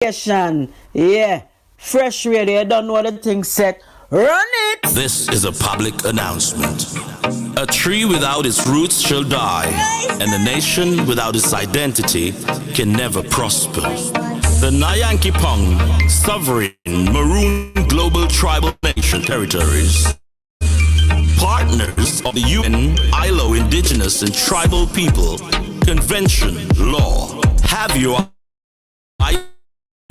station. Yeah, Fresh Radio, you don't know the thing set. Run it! This is a public announcement. A tree without its roots shall die, and a nation without its identity can never prosper. The Nyankipong Sovereign Maroon Global Tribal Nation Territories, partners of the UN ILO Indigenous and Tribal People Convention Law, have your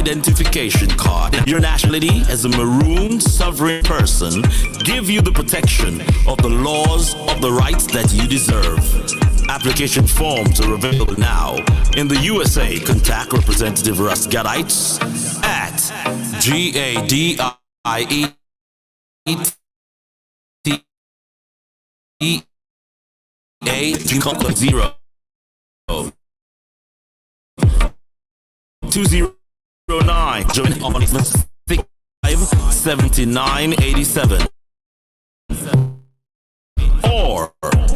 identification card. Your nationality as a maroon sovereign person give you the protection of the laws of the rights that you deserve. Application forms are available now. In the USA, contact Representative Russ Gadites at GADIET 2009 join on 7987 or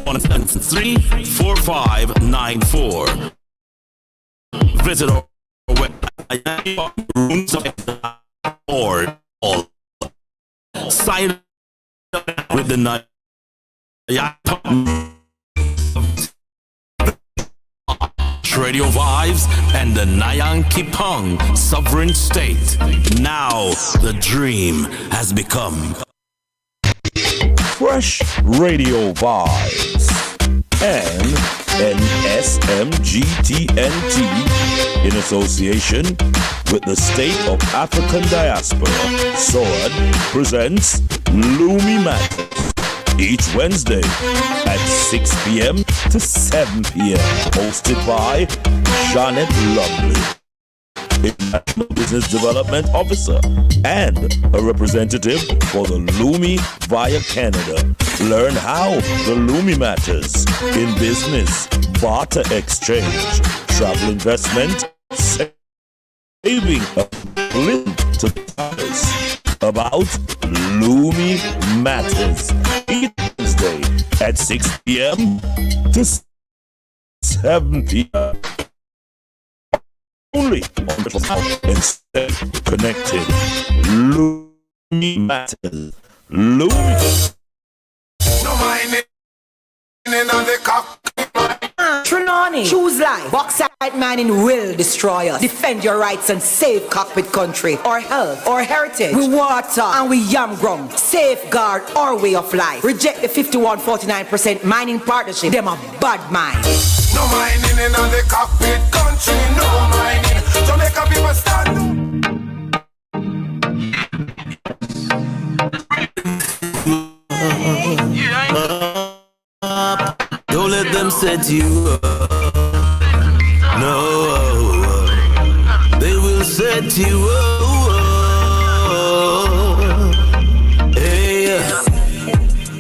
on 34594. Visit our website or sign up with the night. Freshradiovybz and the Nyankipong Sovereign State. Now the dream has become Freshradiovybz and NSMGTNT in association with the State of African Diaspora, SOAD, presents Lumi Matters each Wednesday at 6 p.m. to 7 p.m. hosted by Janet Lumley, International Business Development Officer and a representative for the Lumi via Canada. Learn how the Lumi matters in business, barter exchange, travel investment, saving a link to others. About Lumi Matters each Wednesday at 6 p.m. to 7 p.m. Only on the and stay connected. Lumi Matters. Lumi. No mind in the cock. Trinani, choose life. Bauxite mining will destroy us. Defend your rights and save cockpit country, our health, our heritage. We water and we yam grum. Safeguard our way of life. Reject the 51-49% mining partnership. Them a bad mind. No mining in the cockpit country. No mining. Jamaica people stand. Don't let them set you up. No, they will set you up. Hey,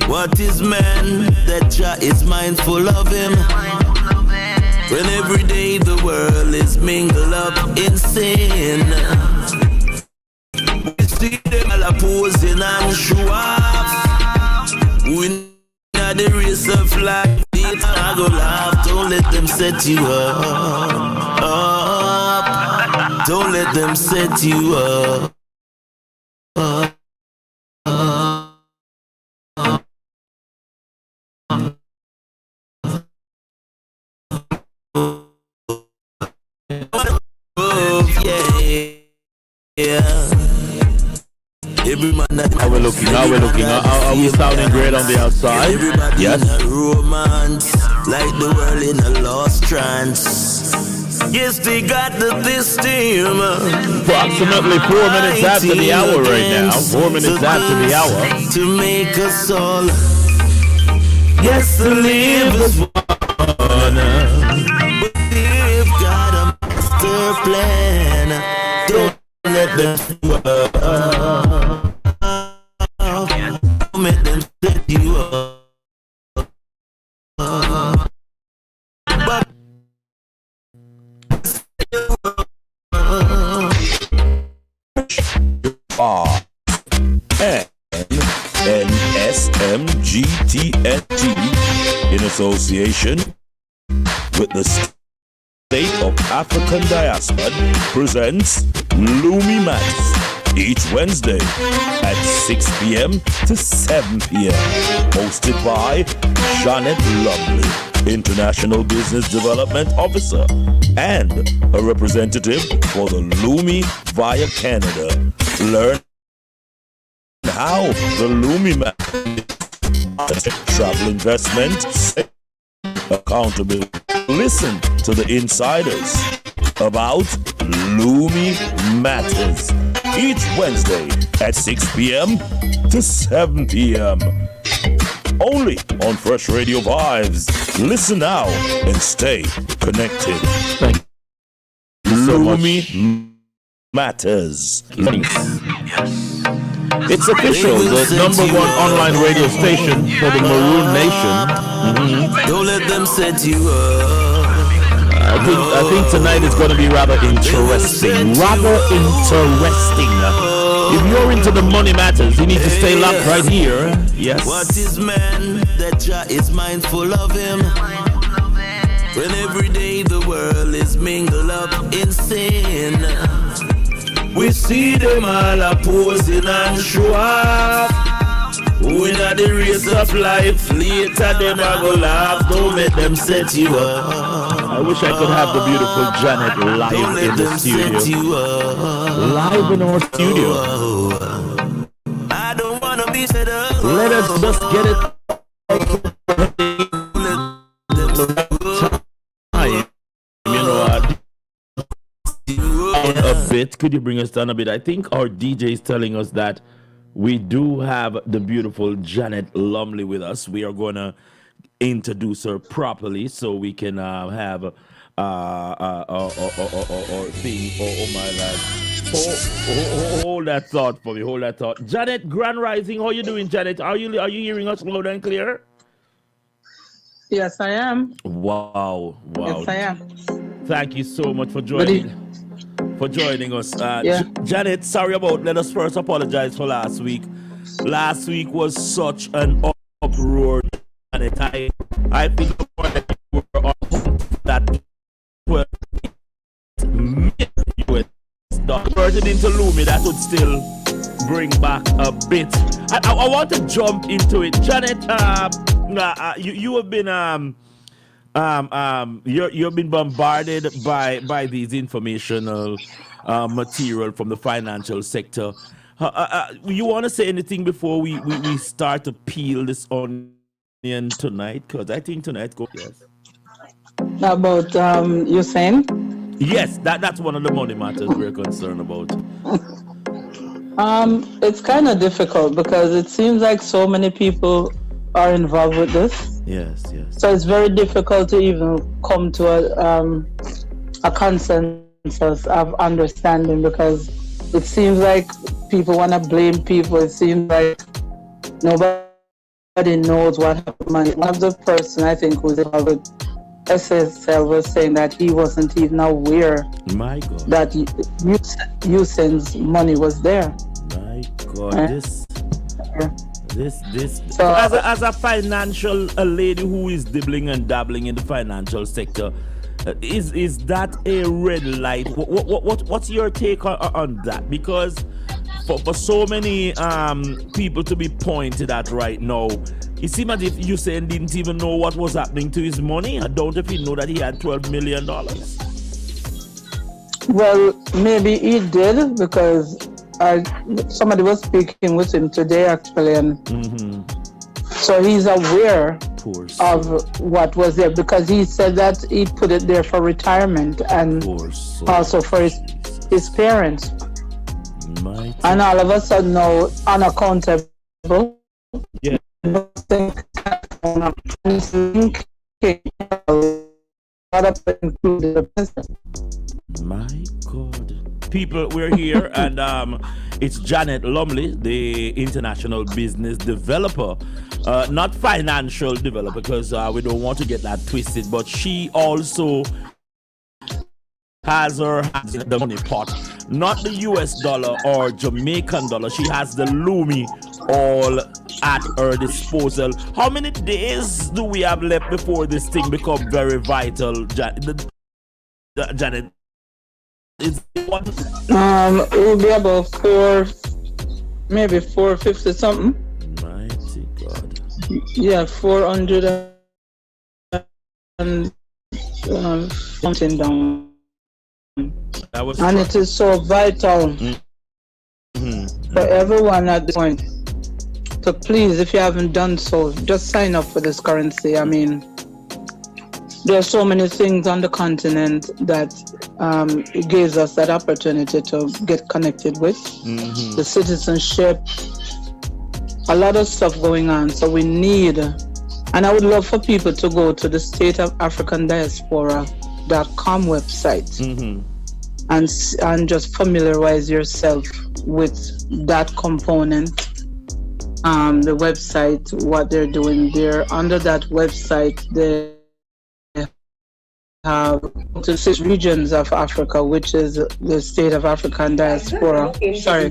what is man that Jah is mindful of him? When every day the world is mingled up in sin. We see them all opposing and show off. We know the race of life. I go laugh, don't let them set you up. Don't let them set you up. How we're looking? Are we sounding great on the outside? Everybody Yes. in a romance, like the world in a lost trance. Yes, they got this team. Approximately 4 minutes after the hour right now. 4 minutes after the hour. To make us all. Yes, to live is one. But they've got a master plan. Don't let them work. Don't make them set you up. But NSMGTNT in association with the State of African Diaspora presents Lumi Matters each Wednesday at 6 p.m. to 7 p.m. Hosted by Janet Lumley, International Business Development Officer and a representative for the Lumi via Canada. Learn how the Lumi travel investment accountable. Listen to the insiders about Lumi Matters each Wednesday at 6 p.m. to 7 p.m. Only on Freshradiovybz. Listen now and stay connected. Thank you so Lumi much. Matters. It's official, the number one online radio station for the Maroon Nation. Don't let them set you up. I think tonight is going to be rather interesting. If you're into the money matters, you need to stay locked right here. Yes. What is man that Jah is mindful of him? When every day the world is mingled up in sin. We see them all opposing and show off. When at the race of life, later them a go laugh. Don't let them set you up. I wish I could have the beautiful Janet live in the studio. Live in our studio. I don't wanna be set up. Let us just get it. A bit. Could you bring us down a bit? I think our DJ is telling us that we do have the beautiful Janet Lumley with us. We are going to introduce her properly so we can have thing. Oh my life. Hold that thought for me. Hold that thought. Janet, Grand Rising. How you doing, Janet? Are you hearing us loud and clear? Yes, I am. Wow. Yes, I am. Thank you so much for joining us. Janet, sorry about. Let us first apologize for last week. Last week was such an uproar, Janet. I think you were on that US converted into Lumi. That would still bring back a bit. I want to jump into it, Janet. You have been you've been bombarded by these informational material from the financial sector. You want to say anything before we start to peel this onion tonight? Because I think tonight yes. About you saying? Yes, that's one of the money matters we're concerned about. It's kind of difficult because it seems like so many people are involved with this. Yes. So it's very difficult to even come to a consensus of understanding because it seems like people want to blame people. It seems like nobody knows what happened. One of the person I think who's involved with SSL was saying that he wasn't even aware that Houston's money was there. My God, So as a financial lady who is dibbling and dabbling in the financial sector, is that a red light? What's your take on that? Because for so many people to be pointed at right now, it seems as if Usain didn't even know what was happening to his money. I don't even know that he had $12 million. Well, maybe he did because somebody was speaking with him today actually, and so he's aware of what was there because he said that he put it there for retirement and also for his parents. And all of a sudden now unaccountable. Yeah. My God. People, we're here and it's Janet Lumley, the international business developer, not financial developer because we don't want to get that twisted, but she also has her hands in the money pot, not the US dollar or Jamaican dollar. She has the Lumi all at her disposal. How many days do we have left before this thing becomes very vital? Janet? Is it one? It will be about maybe 450 something. Mighty God. Yeah, 400 and something down. And it is so vital for everyone at this point. So please, if you haven't done so, just sign up for this currency. I mean, there are so many things on the continent that it gives us that opportunity to get connected with. The citizenship, a lot of stuff going on. So we need, and I would love for people to go to the State of African Diaspora.com website and just familiarize yourself with that component. The website, what they're doing there. Under that website, they have to 6 regions of Africa, which is the State of African Diaspora. Sorry,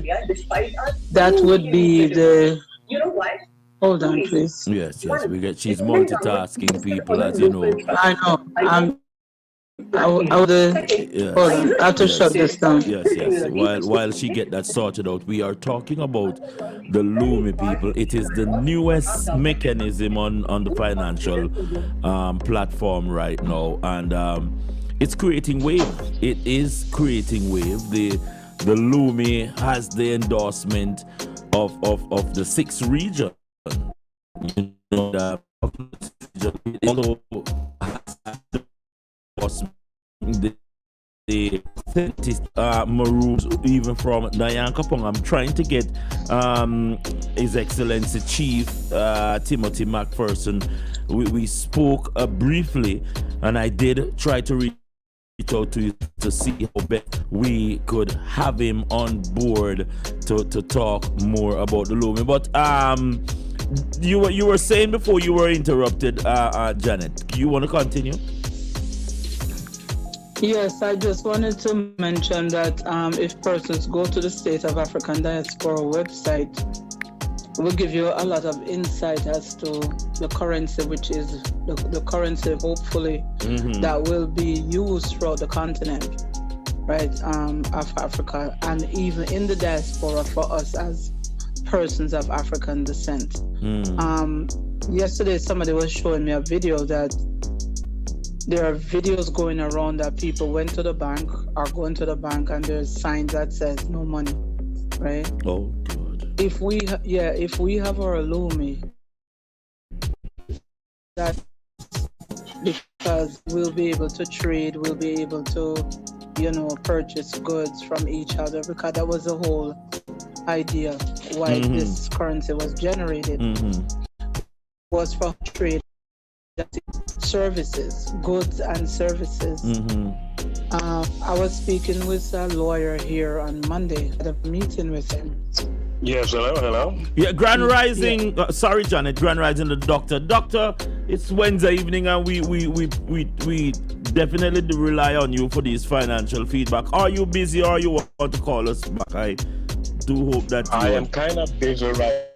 that would be the. Hold on, please. Yes, we get. She's multitasking people, as you know. I know. Hold on. I have to shut this down. Yes. While she get that sorted out, we are talking about the Lumi people. It is the newest mechanism on the financial platform right now, and it's creating wave. It is creating wave. The Lumi has the endorsement of the 6 regions. You know that also the maroons even from Nyan Kapong. I'm trying to get His Excellency Chief Timothy McPherson. We spoke briefly, and I did try to reach out to see how best we could have him on board to talk more about the Lumi. But you were saying before you were interrupted, Janet. You want to continue? Yes, I just wanted to mention that if persons go to the State of African Diaspora website, it will give you a lot of insight as to the currency, which is the currency, hopefully, that will be used throughout the continent, right, of Africa, and even in the diaspora for us as persons of African descent. Yesterday, somebody was showing me a video that there are videos going around that people went to the bank, are going to the bank, and there's signs that says no money, right? Oh God. If we have our Lumi, that because we'll be able to trade, we'll be able to, purchase goods from each other, because that was the whole idea why this currency was generated, was for trade. Services, goods and services. I was speaking with a lawyer here on Monday at a meeting with him. Yes, hello. Yeah, Grand Rising. Yeah. Sorry, Janet. Grand Rising, the doctor. Doctor, it's Wednesday evening, and we definitely do rely on you for these financial feedback. Are you busy, or you want to call us back? I do hope that I am kind of busy right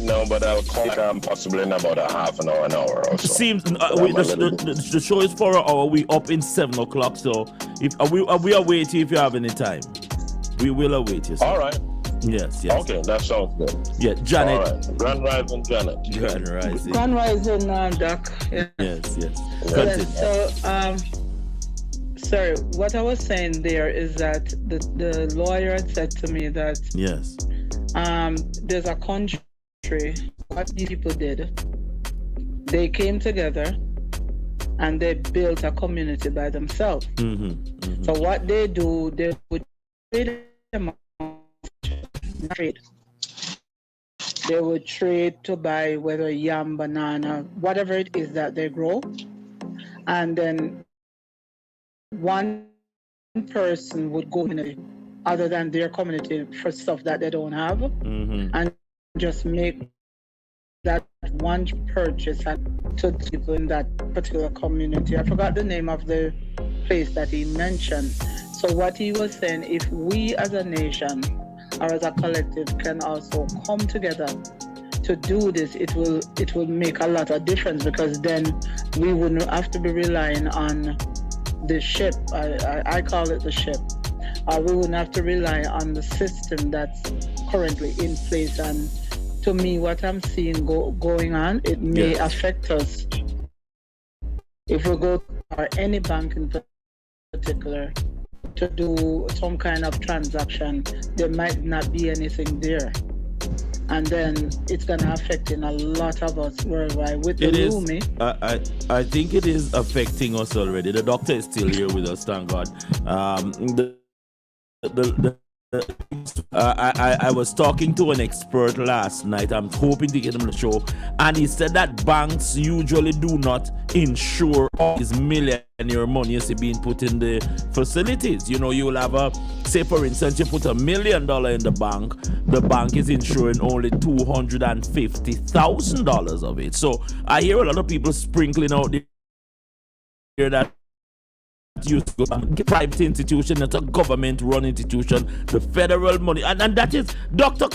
now, but I'll call possibly in about a half an hour or so. Seems the show is for an hour. We up in 7 o'clock, so if we await you if you have any time. We will await you. Sir. All right. Yes. Okay, that sounds good. Yeah, Janet. All right. Grand Rising, Janet. Grand Rising. Grand Rising, Doc. Yeah. Yes. Continue. So, sorry, what I was saying there is that the lawyer had said to me that there's a country. What these people did, they came together and they built a community by themselves. So what they do, they would trade. They would trade to buy whether yam, banana, whatever it is that they grow, and then one person would go in other than their community for stuff that they don't have, and just make that one purchase to people in that particular community. I forgot the name of the place that he mentioned. So what he was saying, if we as a nation or as a collective can also come together to do this, it will make a lot of difference, because then we wouldn't have to be relying on the ship. I call it the ship. We wouldn't have to rely on the system that's currently in place. And to me, what I'm seeing going on, it may affect us. If we go to any bank in particular to do some kind of transaction, there might not be anything there. And then it's going to affect in a lot of us worldwide. With the Lumi, I think it is affecting us already. The doctor is still here with us, thank God. I was talking to an expert last night. I'm hoping to get him on the show, and he said that banks usually do not insure all this millionaire money being put in the facilities. You know, you will have say for instance, you put $1 million in the bank is insuring only $250,000 of it. So I hear a lot of people sprinkling out there that use private institution, not a government-run institution, the federal money, and that is, Doctor.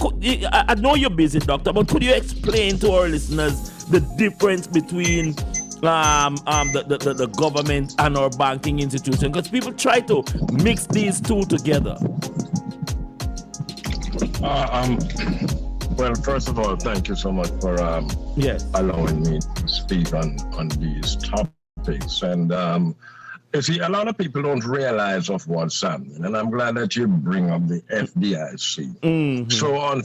I know you're busy, Doctor, but could you explain to our listeners the difference between the government and our banking institution? Because people try to mix these two together. Well, first of all, thank you so much for allowing me to speak on these topics. And you see, a lot of people don't realize of what's happening, and I'm glad that you bring up the FDIC. Mm-hmm. So on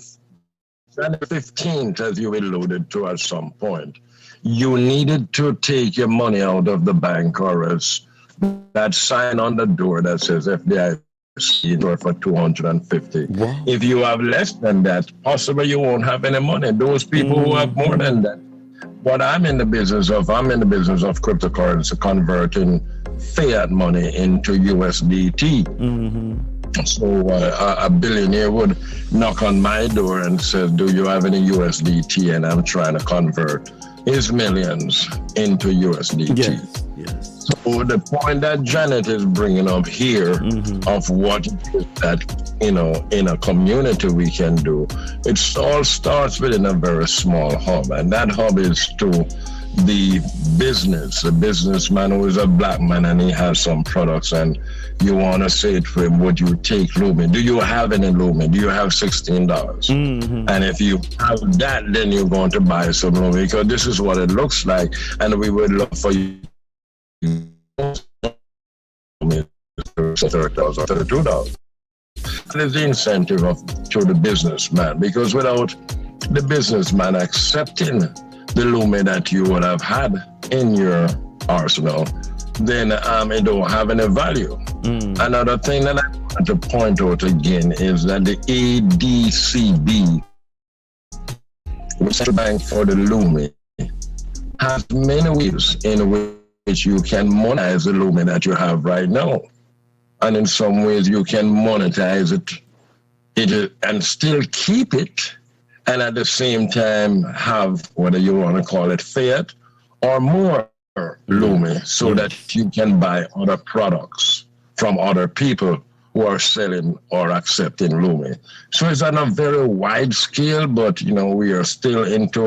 January 15th, as you alluded to at some point, you needed to take your money out of the bank, or else that sign on the door that says FDIC for $250. Wow. If you have less than that, possibly you won't have any money. Those people who have more than that. What I'm in the business of cryptocurrency, converting fiat money into USDT. Mm-hmm. So a billionaire would knock on my door and say, do you have any USDT? And I'm trying to convert his millions into USDT. Yes. So the point that Janet is bringing up here of what that, in a community we can do, it all starts within a very small hub. And that hub is to the businessman who is a black man and he has some products, and you want to say to him, would you take Lumi? Do you have any Lumi? Do you have $16? Mm-hmm. And if you have that, then you're going to buy some Lumi, because this is what it looks like, and we would look for you $30 or $32. That is the incentive to the businessman, because without the businessman accepting the Lumi that you would have had in your arsenal, then it don't have any value. Another thing that I want to point out again is that the ADCB, the Central Bank for the Lumi, has many ways in which you can monetize the Lumi that you have right now. And in some ways you can monetize it and still keep it, and at the same time have, whether you want to call it fiat or more Lumi, so that you can buy other products from other people who are selling or accepting Lumi. So it's on a very wide scale, but we are still into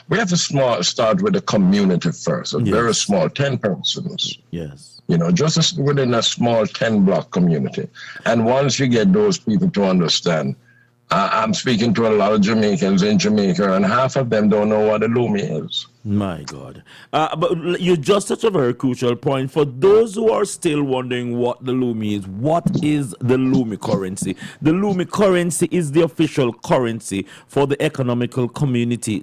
we have to start with the community first, very small, 10 persons. Yes. Just within a small 10-block community. And once you get those people to understand, I'm speaking to a lot of Jamaicans in Jamaica, and half of them don't know what a Lumi is. My God. But you just touched a very crucial point. For those who are still wondering what the Lumi is, what is the Lumi currency? The Lumi currency is the official currency for the economic community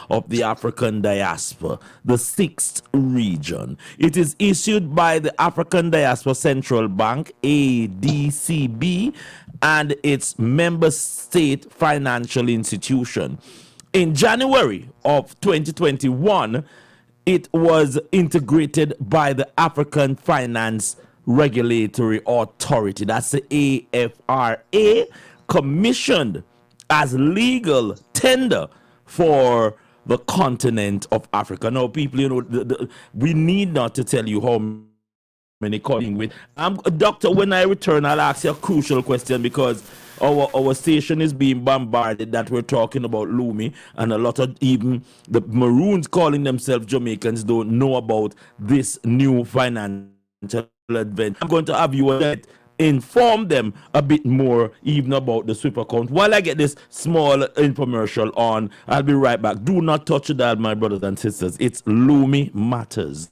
of the African diaspora, the 6th region. It is issued by the African Diaspora Central Bank, ADCB, and its member state financial institution. In January of 2021, it was integrated by the African Finance Regulatory Authority, that's the AFRA, commissioned as legal tender for the continent of Africa. Now, people, we need not to tell you how calling with. Doctor, when I return, I'll ask you a crucial question because our station is being bombarded that we're talking about Lumi, and a lot of even the Maroons calling themselves Jamaicans don't know about this new financial event. I'm going to have you inform them a bit more even about the SWIFT account. While I get this small infomercial on, I'll be right back. Do not touch the dial, my brothers and sisters. It's Lumi Matters.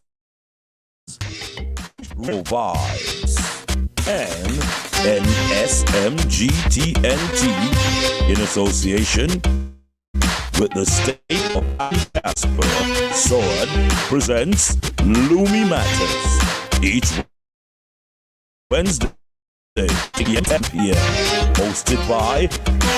Vibes and NSMGTNT in association with the state of Casper Sword presents Lumi Matters each Wednesday 10 p.m. hosted by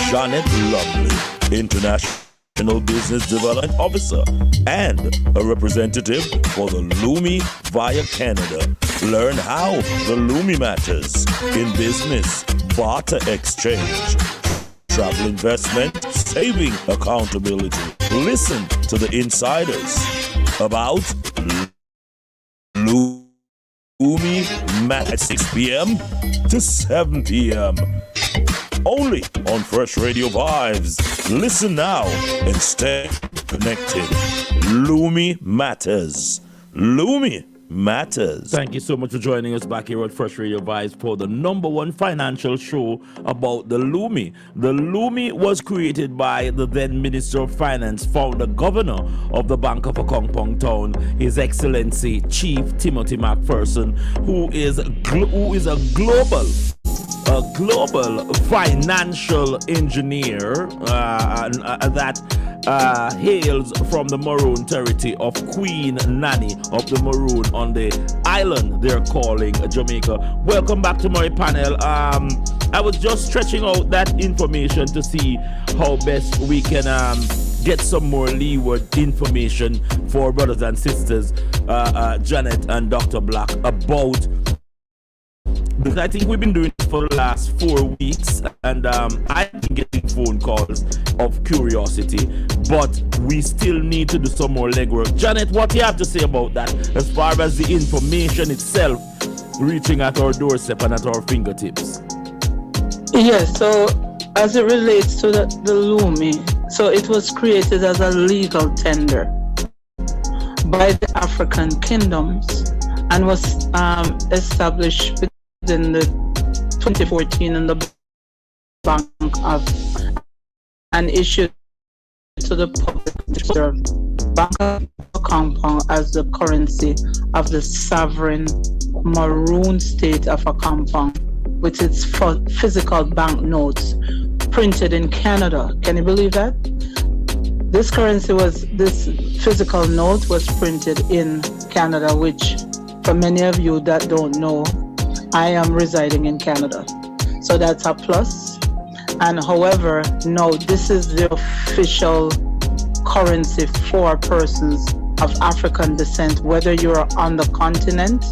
Janet Lovely, International Business Development Officer and a representative for the Lumi via Canada. Learn how the Lumi matters in business, barter exchange, travel investment, saving accountability. Listen to the insiders about Lumi Matters at 6 p.m. to 7 p.m. Only on Freshradiovybz. Listen now and stay connected. Lumi Matters. Lumi Matters. Thank you so much for joining us back here at Freshradiovybz for the #1 financial show about the Lumi. The Lumi was created by the then Minister of Finance, founder governor of the Bank of Akongpong Town, His Excellency Chief Timothy McPherson, who is a global financial engineer that hails from the Maroon territory of Queen Nanny of the Maroon on the island they're calling Jamaica. Welcome back to my panel. I was just stretching out that information to see how best we can get some more leeward information for brothers and sisters, Janet and Dr. Black, about, because I think we've been doing it for the last 4 weeks, and I've been getting phone calls of curiosity, but we still need to do some more legwork. Janet, what do you have to say about that as far as the information itself reaching at our doorstep and at our fingertips? Yes, so as it relates to the Lumi, so it was created as a legal tender by the African kingdoms and was established in the 2014 in the Bank of and issued to the public Bank of Akongpong as the currency of the sovereign Maroon state of Akongpong, with its physical banknotes printed in Canada. Can you believe that? This physical note was printed in Canada, which for many of you that don't know, I am residing in Canada. So that's a plus. And however, no, this is the official currency for persons of African descent, whether you're on the continent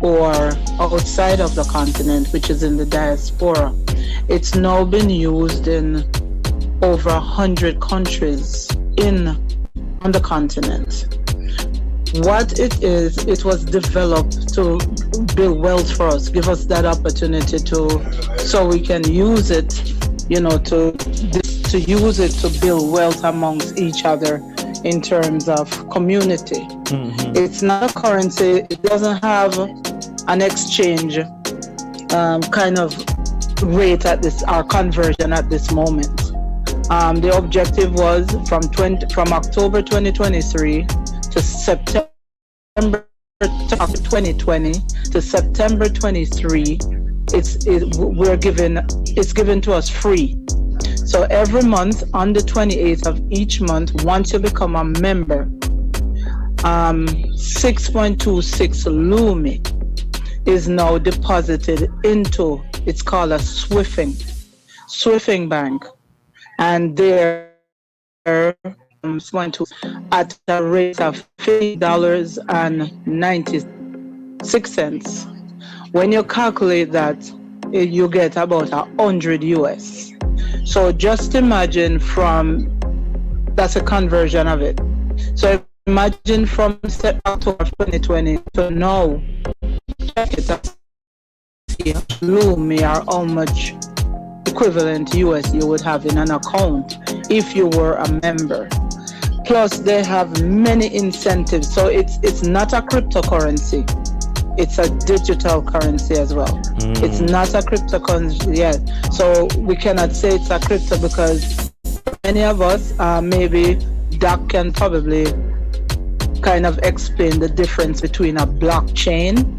or outside of the continent, which is in the diaspora. It's now been used in over 100 countries on the continent. What it is, it was developed to build wealth for us, give us that opportunity so we can use it, to use it to build wealth amongst each other in terms of community. Mm-hmm. It's not a currency, it doesn't have an exchange kind of rate at this, or conversion at this moment. The objective was from October 2023 to September 2020 to September 23, it's given to us free. So every month on the 28th of each month, once you become a member, 6.26 Lumi is now deposited into, it's called a Swifting bank, and they're at a rate of $50.96. When you calculate that, you get about 100 US. So just imagine that's a conversion of it. So imagine from October 2020 to now, Lumi or how much equivalent US you would have in an account if you were a member. Plus they have many incentives, so it's not a cryptocurrency, it's a digital currency as well. It's not a cryptocurrency yet, so we cannot say it's a crypto because many of us, maybe Doc can probably kind of explain the difference between a blockchain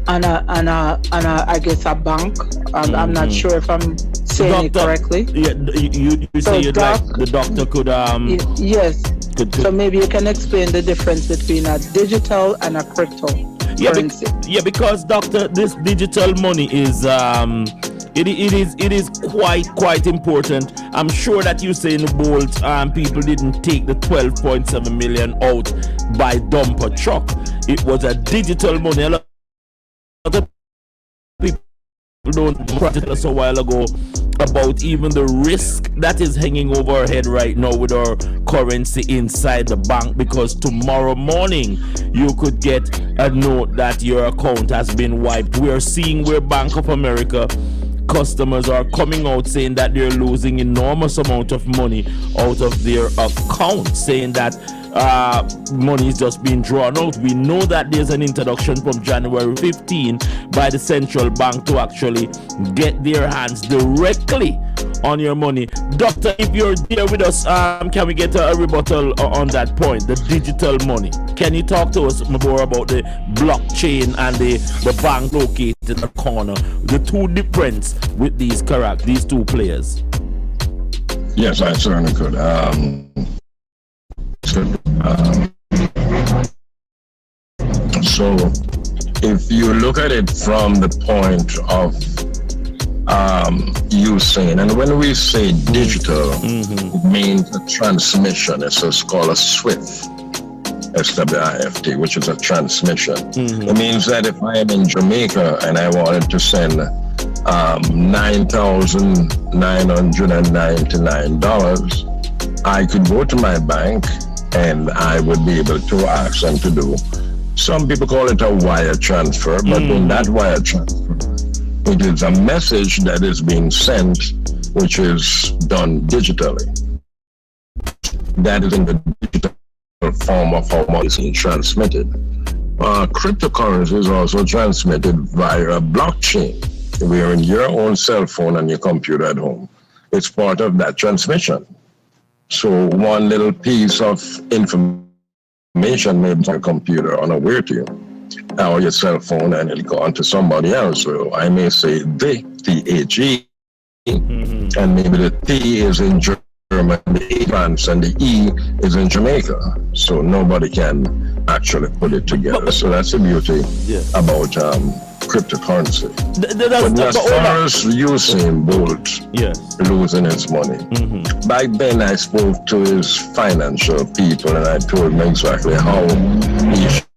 and I guess a bank. I'm not sure if I'm saying it correctly. Yeah, you say you'd like the doctor could yes. So maybe you can explain the difference between a digital and a crypto currency. Because doctor, this digital money is it is quite important. I'm sure that you say in the Bolt people didn't take the 12.7 million out by dumper truck. It was a digital money. A lot of people don't practice us a while ago about even the risk that is hanging over our head right now with our currency inside the bank, because tomorrow morning you could get a note that your account has been wiped. We are seeing where Bank of America customers are coming out saying that they're losing enormous amount of money out of their account, saying that money is just being drawn out. We know that there's an introduction from January 15 by the central bank to actually get their hands directly on your money. Doctor, if you're there with us, can we get a rebuttal on that point, the digital money? Can you talk to us more about the blockchain and the bank located in the corner, the two difference with these two players? Yes, I certainly could. So if you look at it from the point of you saying, and when we say digital, it means a transmission. It's called a SWIFT, SWIFT, which is a transmission. It means that if I am in Jamaica and I wanted to send $9,999, I could go to my bank and I would be able to ask them to do. Some people call it a wire transfer, but in that wire transfer, it is a message that is being sent, which is done digitally. That is in the digital form of how money is being transmitted. Cryptocurrency is also transmitted via a blockchain, where in your own cell phone and your computer at home, it's part of that transmission. So one little piece of information may be on a computer unaware to you, or your cell phone, and it'll go on to somebody else. So I may say the, T-H-E, and maybe the T is in Germany, the E France, and the E is in Jamaica. So nobody can actually put it together. So that's the beauty about cryptocurrency. But as far as Usain Bolt losing his money, back then I spoke to his financial people and I told him exactly how he should.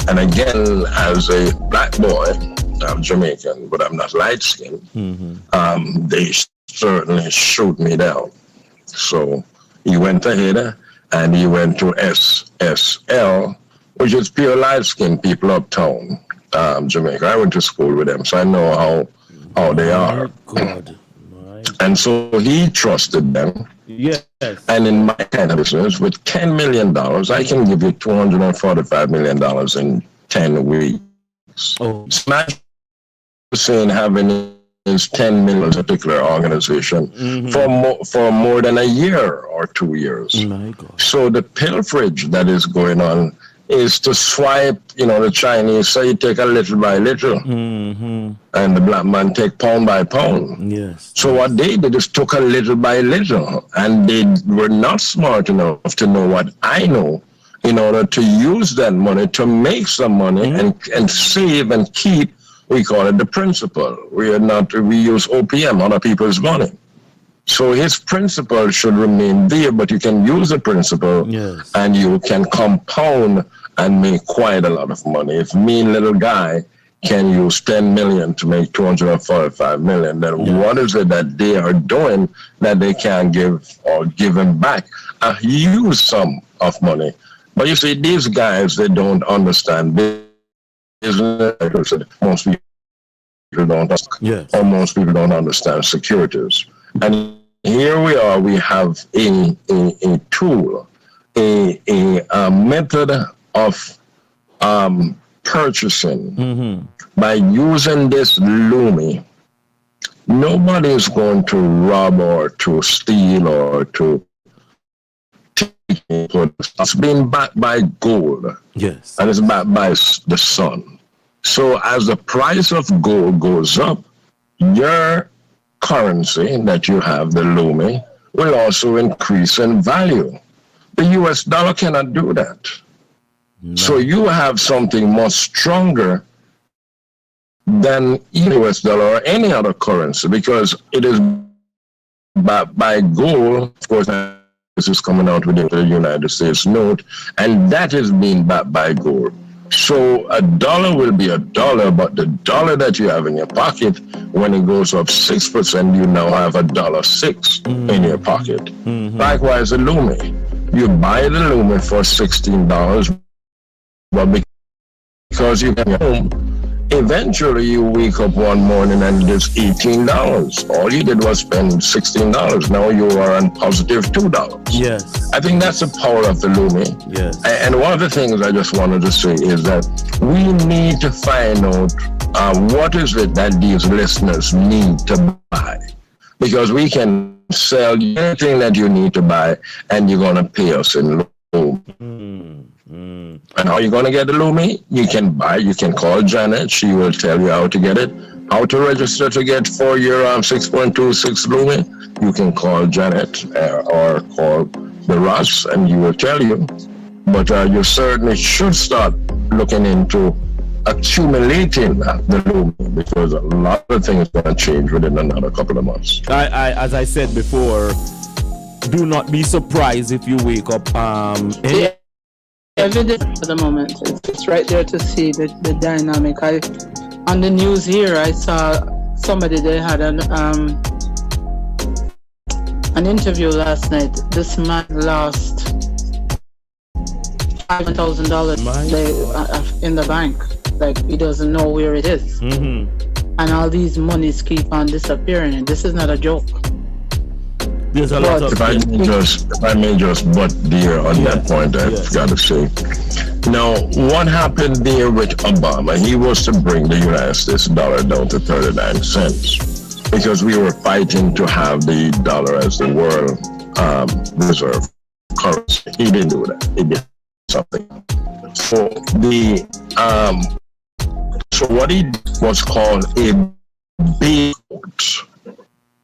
And again, as a black boy, I'm Jamaican, but I'm not light-skinned, they certainly shoot me down. So he went ahead and he went to SSL, which is pure light-skinned people uptown, Jamaica. I went to school with them, so I know how they are. God. And so he trusted them. Yes. And in my kind of business, with $10 million, I can give you $245 million in 10 weeks. Oh. Smash saying having is 10 million particular organization for more than a year or 2 years. My God. So the pilferage that is going on is to swipe, the Chinese say take a little by little, and the black man take pound by pound. Yes. So what they did is took a little by little, and they were not smart enough to know what I know in order to use that money to make some money and save and keep. We call it the principal. We use OPM, other people's money. So his principal should remain there, but you can use the principal and you can compound and make quite a lot of money. If mean little guy can use 10 million to make 245 million, then what is it that they are doing that they can't give or give him back a huge sum of money? But you see, these guys, they don't understand most people don't, yes, or most people don't understand securities. And here we are, we have a tool, a method of purchasing by using this Lumi. Nobody is going to rob or to steal or to take it. It's being backed by gold. Yes. And it's backed by the sun. So as the price of gold goes up, your currency that you have, the Lumi, will also increase in value. The US dollar cannot do that. No. So you have something much stronger than US dollar or any other currency because it is backed by gold. Of course, this is coming out within the United States note, and that is being backed by gold. So a dollar will be a dollar, but the dollar that you have in your pocket, when it goes up 6%, you now have $1.06 in your pocket. Likewise, the Lumi. You buy the Lumi for $16, but because you get home, eventually you wake up one morning and it's $18. All you did was spend $16. Now you are on positive $2. Yes. I think that's the power of the Lumi. Yes. And one of the things I just wanted to say is that we need to find out what is it that these listeners need to buy. Because we can sell anything that you need to buy and you're going to pay us in Lumi. And how are you going to get the Lumi? You can call Janet. She will tell you how to get it. How to register to get for your 6.26 Lumi. You can call Janet or call the Ross and you will tell you. But you certainly should start looking into accumulating the Lumi because a lot of things are going to change within another couple of months. As I said before, do not be surprised if you wake up every day at the moment. It's right there to see the dynamic. On the news here, I saw somebody, they had an interview last night. This man lost $5,000 in the bank. Like, he doesn't know where it is. And all these monies keep on disappearing. This is not a joke. There's a lot of if I may just butt there on that point, I've got to say. Now, what happened there with Obama? He was to bring the United States dollar down to 39 cents because we were fighting to have the dollar as the world reserve currency. He didn't do that. He did something. So what he was called a bailout.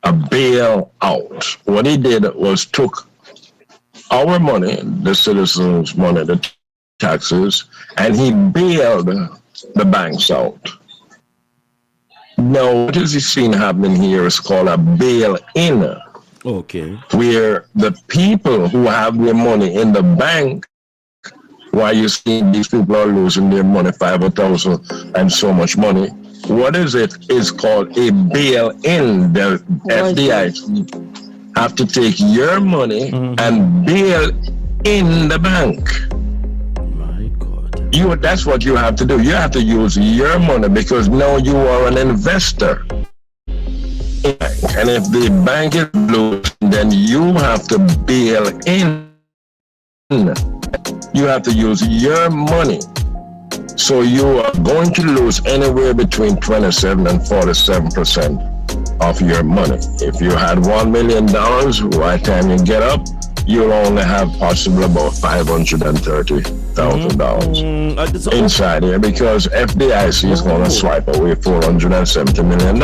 A bailout. What he did was took our money, the citizens' money, the taxes, and he bailed the banks out. Now, what is he seen happening here is called a bail-in. Okay. Where the people who have their money in the bank, while you see these people are losing their money, 5,000 and so much money. What is it? It's called a bail-in. The FDIC have to take your money and bail in the bank. My God. That's what you have to do. You have to use your money because now you are an investor. And if the bank is losing, then you have to bail in. You have to use your money. So you are going to lose anywhere between 27 and 47% of your money. If you had $1 million, by the time you get up, you'll only have possibly about $530,000 inside here because FDIC is going to swipe away $470 million.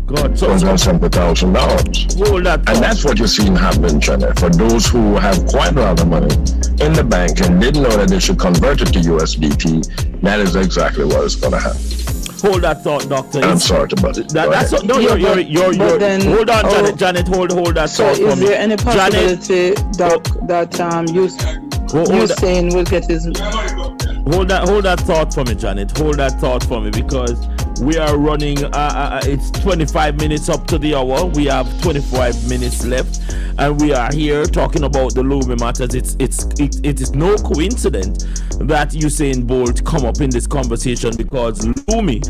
God, $470,000. And that's what you're seeing happen, China. For those who have quite a lot of money in the bank and didn't know that they should convert it to USDT, that is exactly what is going to happen. Hold that thought, Doctor. I'm sorry about it. That's what, no, you're hold on, Janet, hold that thought for me. So is there any possibility, Doc, that Hussein will get his... Hold that thought for me, Janet. Hold that thought for me because We are running, it's 25 minutes up to the hour. We have 25 minutes left, and we are here talking about the Lumi matters. It is no coincidence that Usain Bolt come up in this conversation, because Lumi,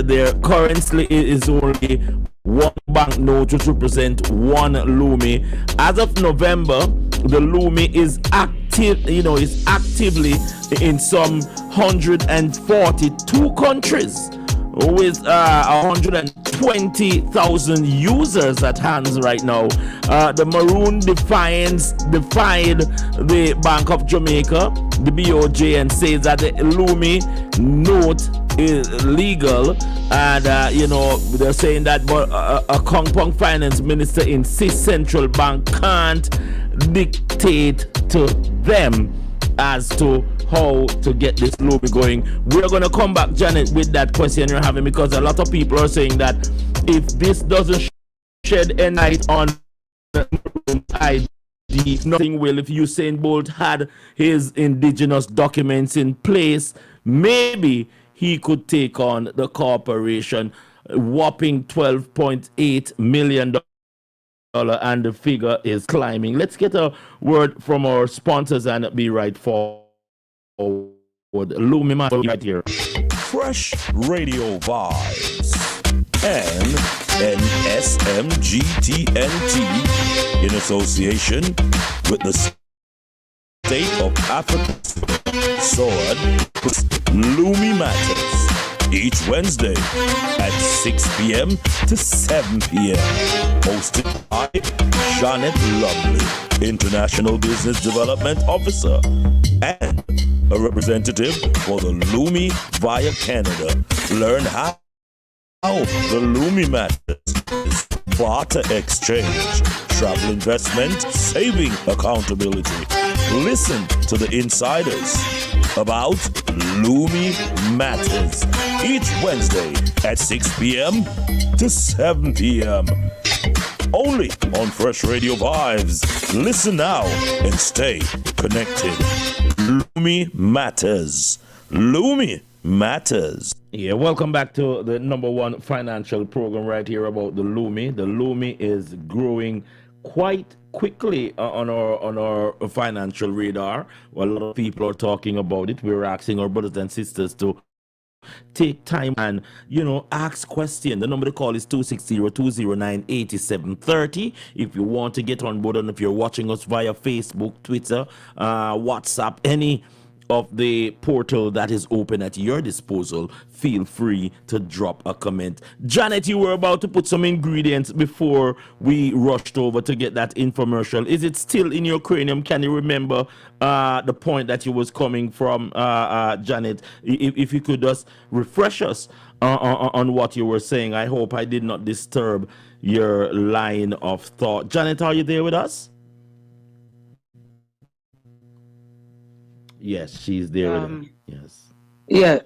their currency is only one banknote, which represent one Lumi. As of November, the Lumi is active, is actively in some 142 countries with 120,000 users at hands right now. The Maroon defied the Bank of Jamaica, the BOJ, and says that the Lumi note is legal, and they're saying that a Kong Pong finance minister insists central bank can't dictate to them as to how to get this Lumi going. We're going to come back, Janet, with that question you're having, because a lot of people are saying that if this doesn't shed any light on ID, nothing will. If Usain Bolt had his indigenous documents in place, maybe he could take on the corporation, whopping $12.8 million, and the figure is climbing. Let's get a word from our sponsors and be right forward. Lumi Matter right here. Freshradiovybz and NSMGTNT in association with the State of Africa Sword Lumi Matters each Wednesday at 6 p.m. to 7 p.m. Hosted by Janet Lovely, International Business Development Officer and a representative for the Lumi via Canada. Learn how the Lumi Matters is barter exchange, travel investment, saving accountability. Listen to the insiders about Lumi Matters each Wednesday at 6 p.m. to 7 p.m. Only on Freshradiovybz. Listen now and stay connected. Lumi Matters. Lumi Matters. Yeah, welcome back to the number one financial program right here about the Lumi. The Lumi is growing quite quickly on our financial radar. Well, a lot of people are talking about it. We're asking our brothers and sisters to take time and ask questions. The number to call is 260-209-8730 if you want to get on board, and if you're watching us via Facebook, Twitter, WhatsApp, any of the portal that is open at your disposal, feel free to drop a comment. Janet, you were about to put some ingredients before we rushed over to get that infomercial. Is it still in your cranium? Can you remember the point that you was coming from, Janet? If you could just refresh us on what you were saying. I hope I did not disturb your line of thought. Janet, are you there with us? Yes, she's there. Yes. Yeah.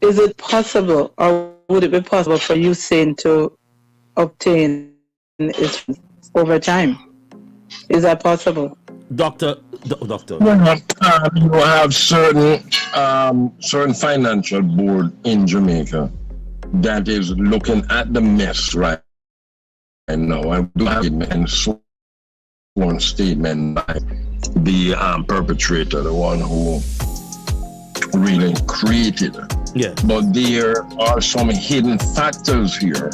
Is it possible, or would it be possible for Usain to obtain it over time? Is that possible? Doctor. Well, you have certain financial board in Jamaica that is looking at the mess right now. I do have one statement by the perpetrator, the one who really created it. Yeah. But there are some hidden factors here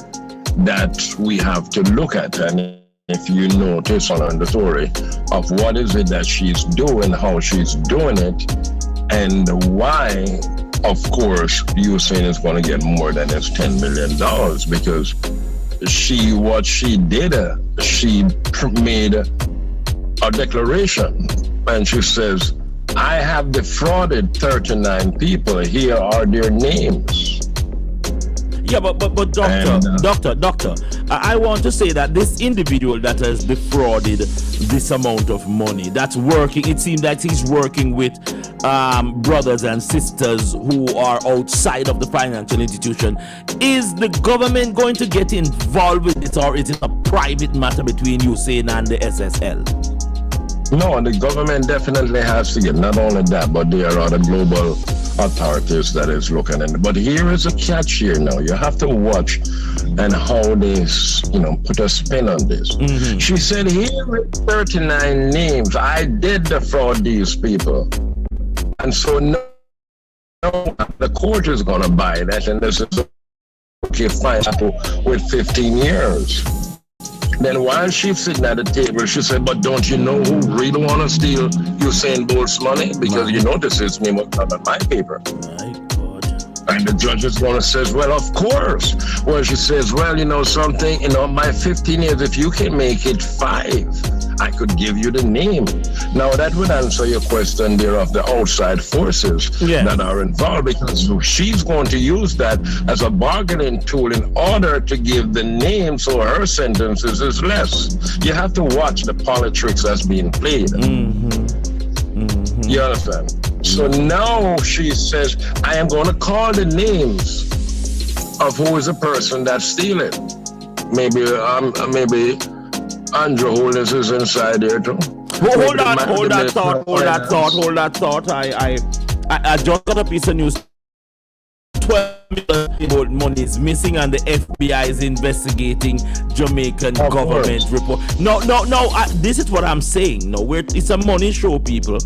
that we have to look at. And if you notice on the story of what is it that she's doing, how she's doing it, and why, of course, Usain is going to get more than his $10 million, because she made a declaration, and she says, I have defrauded 39 people. Here are their names. Yeah, but doctor, I want to say that this individual that has defrauded this amount of money, that's working, it seems that he's working with brothers and sisters who are outside of the financial institution. Is the government going to get involved with it, or is it a private matter between Usain and the SSL? No, the government definitely has to get, not only that, but there are the global authorities that is looking in. But here is a catch here now. You have to watch and how they, put a spin on this. Mm-hmm. She said, here is 39 names. I did defraud these people. And so now the court is going to buy that, and this is okay, fine, with 15 years. Then while she's sitting at the table, she said, but don't you know who really want to steal Usain Bolt's money? Because you know this is me on my paper. My God. And the judge is going to say, well, of course. Well, she says, well, something, my 15 years, if you can make it 5, I could give you the name. Now, that would answer your question there of the outside forces that are involved, because she's going to use that as a bargaining tool in order to give the name so her sentences is less. You have to watch the politics that's being played. Mm-hmm. Mm-hmm. You understand? So now she says, I am going to call the names of who is the person that's stealing. Maybe Andrew Holdings is inside there too. Hold that thought. I just got a piece of news. 12 million money is missing, and the FBI is investigating Jamaican government report. No. This is what I'm saying. No, it's a money show, people.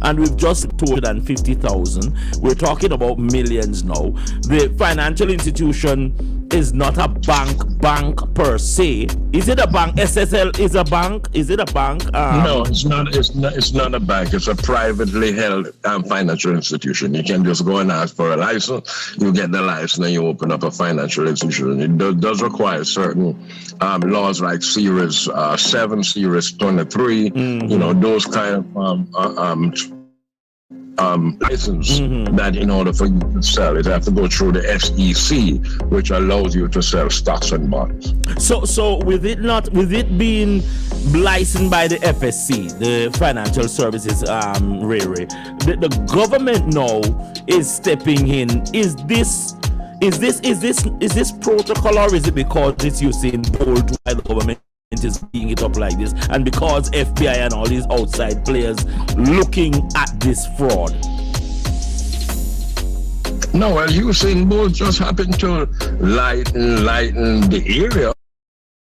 And we've just told 50,000. We're talking about millions now. The financial institution is not a bank per se. Is it a bank? SSL is a bank? Is it a bank? No, it's not. It's not a bank. It's a privately held financial institution. You can just go and ask for a license. You get the license, and you open up a financial institution. It does require certain laws like Series 7, Series 23. Mm-hmm. Those kind of license that in order for you to sell it, have to go through the SEC, which allows you to sell stocks and bonds. So with it being licensed by the FSC, the Financial Services the government now is stepping in. Is this protocol, or is it because it's Usain Bolt why the government is being it up like this, and because FBI and all these outside players looking at this fraud? No, well, Usain Bolt just happened to lighten the area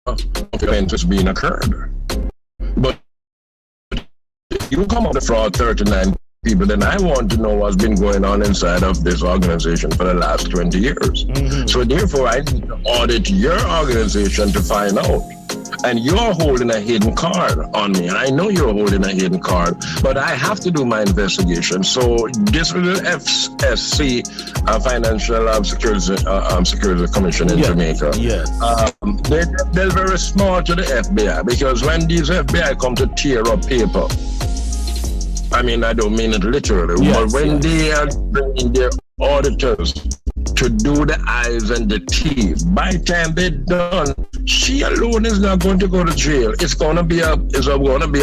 of events that's being occurred. But if you come up with fraud 39 people, then I want to know what's been going on inside of this organization for the last 20 years. So therefore, I need to audit your organization to find out. And you're holding a hidden card on me. And I know you're holding a hidden card, but I have to do my investigation. So this is the FSC, Financial Security Commission in Jamaica. Yes. They're very smart to the FBI, because when these FBI come to tear up paper, I mean, I don't mean it literally, but when they are bringing their auditors to do the eyes and the teeth, by the time they're done, she alone is not going to go to jail. It's going to be a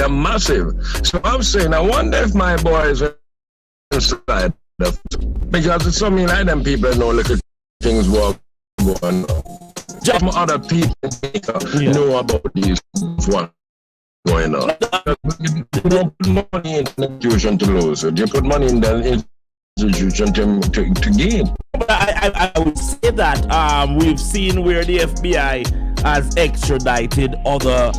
massive. So I'm saying, I wonder if my boys are inside of it, because it's something like them people know look at things going on. Some other people know about these one going on. You don't put money in the institution to lose it. You put money in the institution to gain. But I would say that we've seen where the FBI has extradited other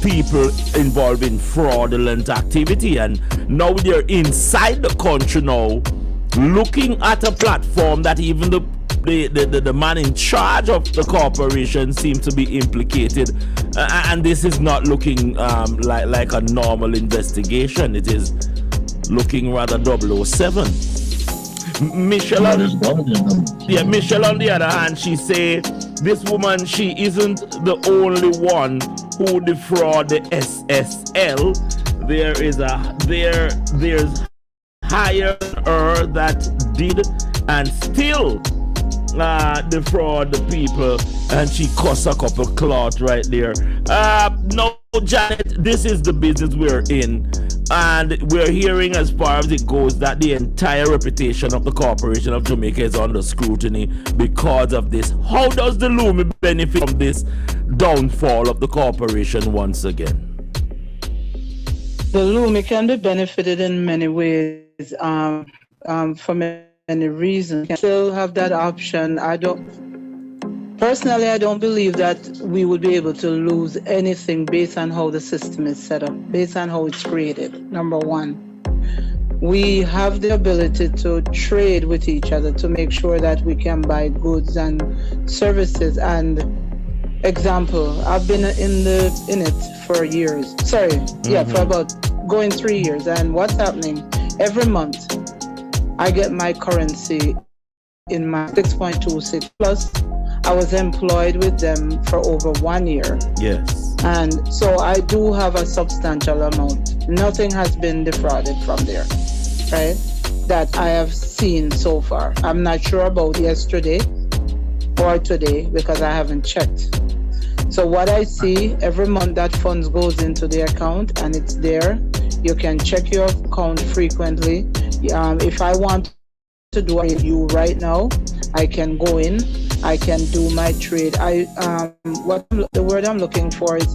people involved in fraudulent activity, and now they're inside the country now, looking at a platform that even the man in charge of the corporation seems to be implicated, and this is not looking like a normal investigation. It is looking rather 007. Michelle on the other hand, she say this woman, she isn't the only one who defraud the SSL. There's higher her that did and still defraud the people, and she cost a couple cloth right there. No, Janet, this is the business we're in, and we're hearing, as far as it goes, that the entire reputation of the Corporation of Jamaica is under scrutiny because of this. How does the Lumi benefit from this downfall of the corporation once again? The Lumi can be benefited in many ways, for many reasons. You can still have that option. I don't believe that we would be able to lose anything based on how the system is set up, based on how it's created. Number one, we have the ability to trade with each other to make sure that we can buy goods and services. And example, I've been in it for years. For about going 3 years. And what's happening? Every month, I get my currency in my 6.26 plus. I was employed with them for over 1 year. Yes. And so I do have a substantial amount. Nothing has been defrauded from there, right? That I have seen so far. I'm not sure about yesterday or today because I haven't checked. So what I see, every month that funds goes into the account and it's there. You can check your account frequently. If I want to do it you right now, I can go in. I can do my trade. The word I'm looking for is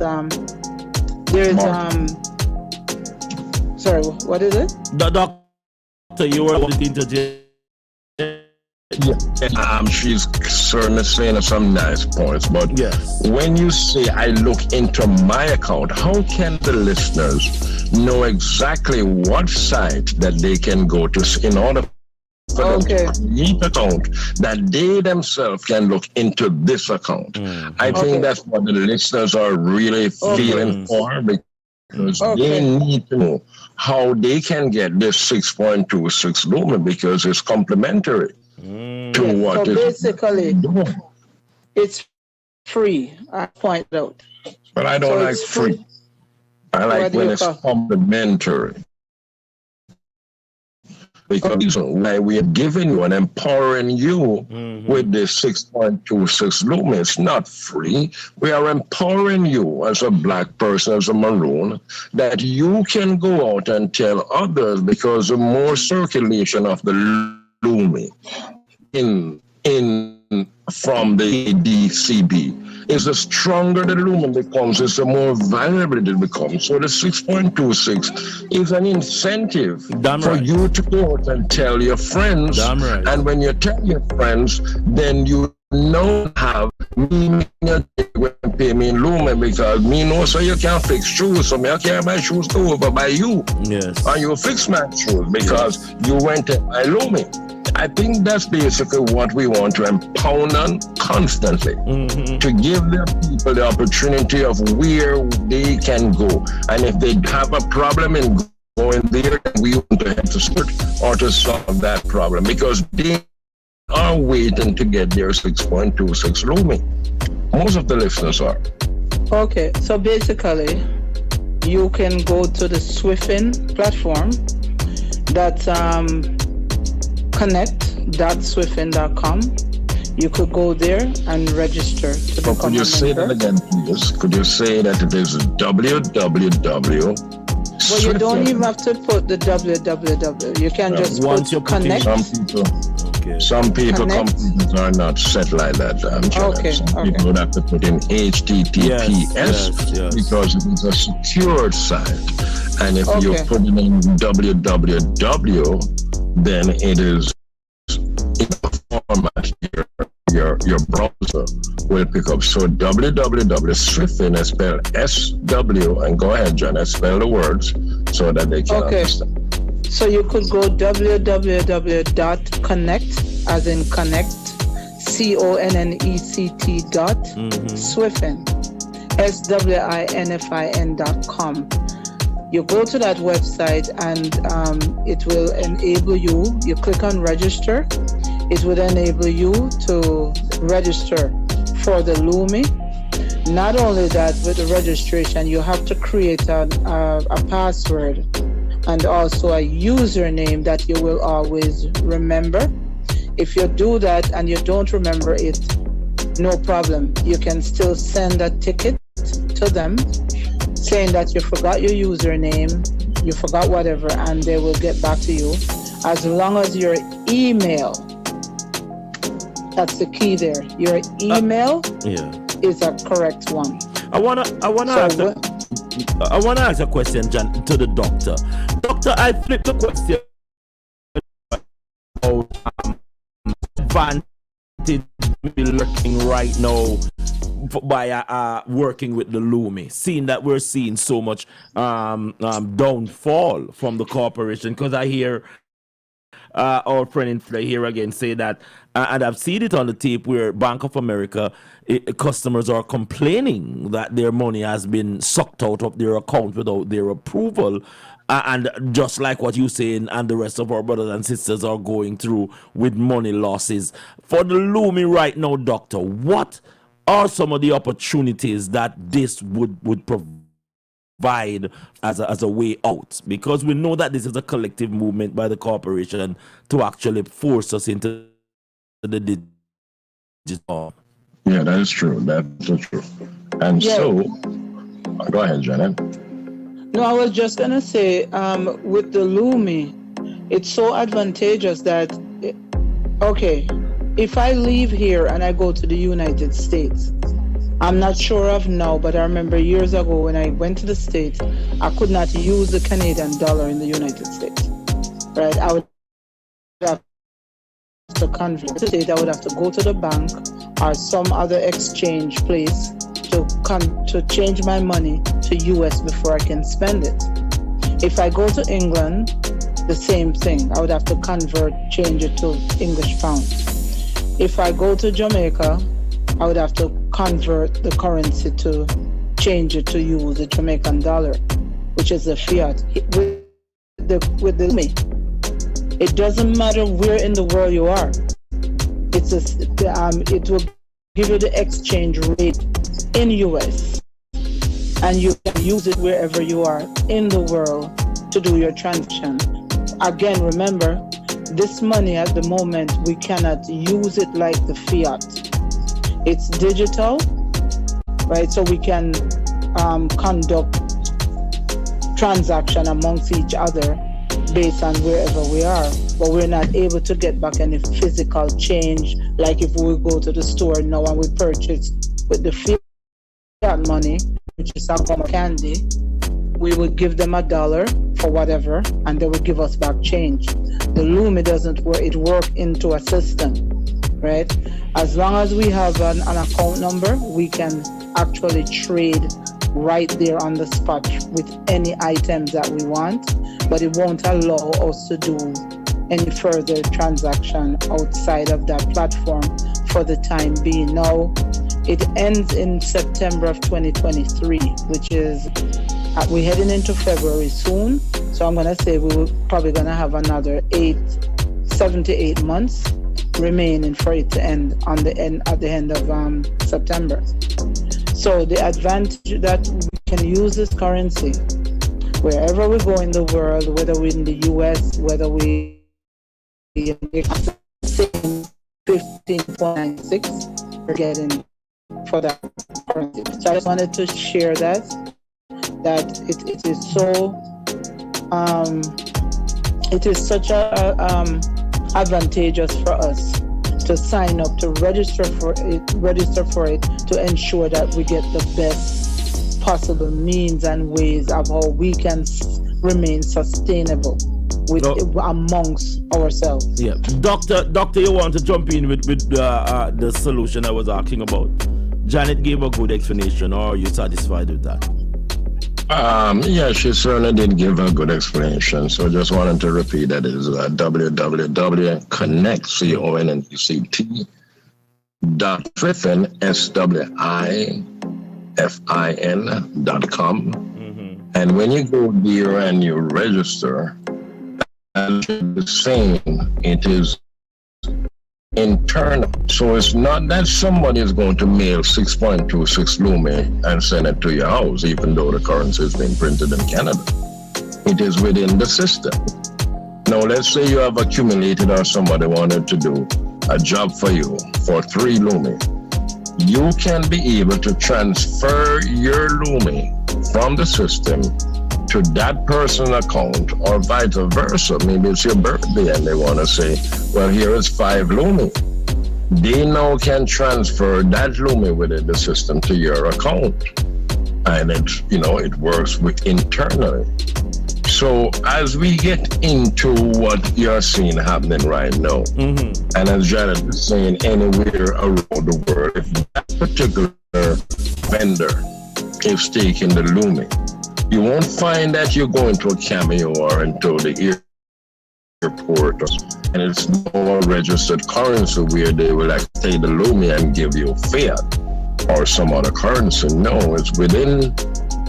sorry, what is it? The doctor, you were wanting to. Yeah. She's certainly saying some nice points, but yes. When you say I look into my account, how can the listeners know exactly what site that they can go to in order for them to create account that they themselves can look into this account? I think that's what the listeners are really feeling for, because they need to know how they can get this 6.26 Lumi because it's complementary to what so is basically doing. It's free, I point out. But I don't like free. I like when it's complementary. Because why we are giving you and empowering you with this 6.26 Lumi. It's not free. We are empowering you as a black person, as a maroon, that you can go out and tell others, because the more circulation of the Lumi from the DCB is the stronger the Lumi becomes, is the more valuable it becomes. So the 6.26 is an incentive for you to go out and tell your friends. And when you tell your friends, then you don't have me pay me in Lumi, because me know so you can't fix shoes, so me I can't buy shoes too over by you. Yes. And you fix my shoes because you went to buy Lumi. I think that's basically what we want to empower them constantly, to give the people the opportunity of where they can go. And if they have a problem in going there, we want to help to start or to solve that problem, because they are waiting to get their 6.26 Lumi. Most of the listeners are. Okay, so basically, you can go to the Swiffin platform. That's connect.swiffin.com. You could go there and register to become a member. Could you say that again, please? Could you say that it is www? Well, you don't even have to put the www. You can just put connect. Some people computers are not set like that. Some people would have to put in HTTPS because it is a secured site. And if you put it in www, then it is in a format your browser will pick up. So www.swiffin is spelled SW, and go ahead, John, spell the words so that they can understand. So you could go www.connect, as in connect, CONNECT Swiffin, SWINFIN.com. You go to that website and it will enable you, you click on register, it will enable you to register for the Lumi. Not only that, with the registration, you have to create a password and also a username that you will always remember. If you do that and you don't remember it, no problem. You can still send a ticket to them saying that you forgot your username, you forgot whatever, and they will get back to you. As long as your email, that's the key there. Your email is a correct one. I wanna ask I want to ask a question, John, to the doctor. Doctor, I flipped the question about advantage looking right now by working with the Lumi, seeing that we're seeing so much downfall from the corporation. Because I hear our friend in Flay here again say that, and I've seen it on the tape where Bank of America customers are complaining that their money has been sucked out of their account without their approval. And just like what you're saying, and the rest of our brothers and sisters are going through with money losses. For the Lumi right now, doctor, what are some of the opportunities that this would provide as a way out? Because we know that this is a collective movement by the corporation to actually force us into the digital. Yeah, that is true. That's the truth. And so, go ahead, Janet. No, I was just going to say, with the Lumi, it's so advantageous that, okay, if I leave here and I go to the United States, I'm not sure of now, but I remember years ago when I went to the States, I could not use the Canadian dollar in the United States, right? I would have to convert to state, I would have to go to the bank or some other exchange place to change my money to US before I can spend it. If I go to England, the same thing. I would have to change it to English pounds. If I go to Jamaica, I would have to convert the currency to change it to use the Jamaican dollar, which is the fiat. With the Lumi, it doesn't matter where in the world you are. It will give you the exchange rate in US, and you can use it wherever you are in the world to do your transaction. Again, remember, this money at the moment, we cannot use it like the fiat. It's digital, right? So we can conduct transaction amongst each other based on wherever we are, but we're not able to get back any physical change. Like if we go to the store now and we purchase with the fiat money, which is a form of candy, we would give them $1 for whatever, and they would give us back change. The Lumi doesn't work, it works into a system, right? As long as we have an account number, we can actually trade right there on the spot with any items that we want, but it won't allow us to do any further transaction outside of that platform for the time being. Now, it ends in September of 2023, which is, we're heading into February soon, so I'm going to say we're probably going to have another 7 to 8 months remaining for it to end at the end of September. So the advantage that we can use this currency wherever we go in the world, whether we're in the US, whether we in the same 15.96 we're getting for that currency. So I just wanted to share that it is so it is such a advantageous for us to sign up, to register for it, to ensure that we get the best possible means and ways of how we can remain sustainable amongst ourselves. Yeah, doctor, you want to jump in with the solution I was asking about? Janet gave a good explanation, or are you satisfied with that? Yeah, she certainly did give a good explanation. So just wanted to repeat that it is www.connect, SWIFIN.com. And when you go there and you register, the same, it is internal. So it's not that somebody is going to mail 6.26 Lumi and send it to your house, even though the currency is being printed in Canada. It is within the system. Now, let's say you have accumulated or somebody wanted to do a job for you for 3 Lumi. You can be able to transfer your Lumi from the system to that person's account, or vice versa. Maybe it's your birthday and they want to say, well, here is 5 Lumi. They now can transfer that Lumi within the system to your account. and it works with internally. So as we get into what you're seeing happening right now, and as Janet is saying, anywhere around the world, if that particular vendor is taking the Lumi, you won't find that you're going to a Cameo or into the airport, and it's no registered currency where they will take the Lumi and give you fiat or some other currency. No, it's within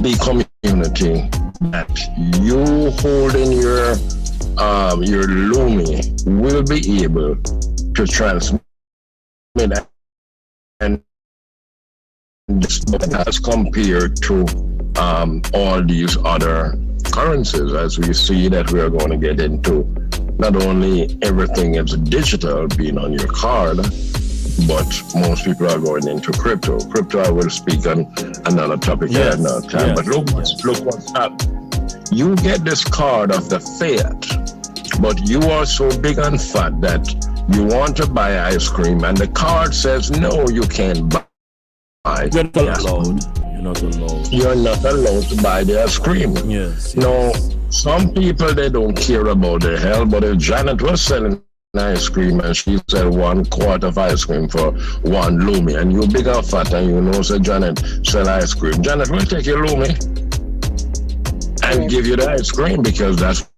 the community that you holding your Lumi will be able to transmit and as compared to all these other currencies, as we see that we are going to get into. Not only everything is digital being on your card, but most people are going into crypto. Crypto, I will speak on another topic at another time. But look what's up. You get this card of the fiat, but you are so big and fat that you want to buy ice cream, and the card says, no, you can't buy. You're not allowed. You're not allowed to buy the ice cream. Yes. No, some people, they don't care about the health, but if Janet was selling ice cream and she said 1 quart of ice cream for 1 Lumi, and you big and fat and you know, say Janet sell ice cream, Janet will take your Lumi and give you the ice cream, because that's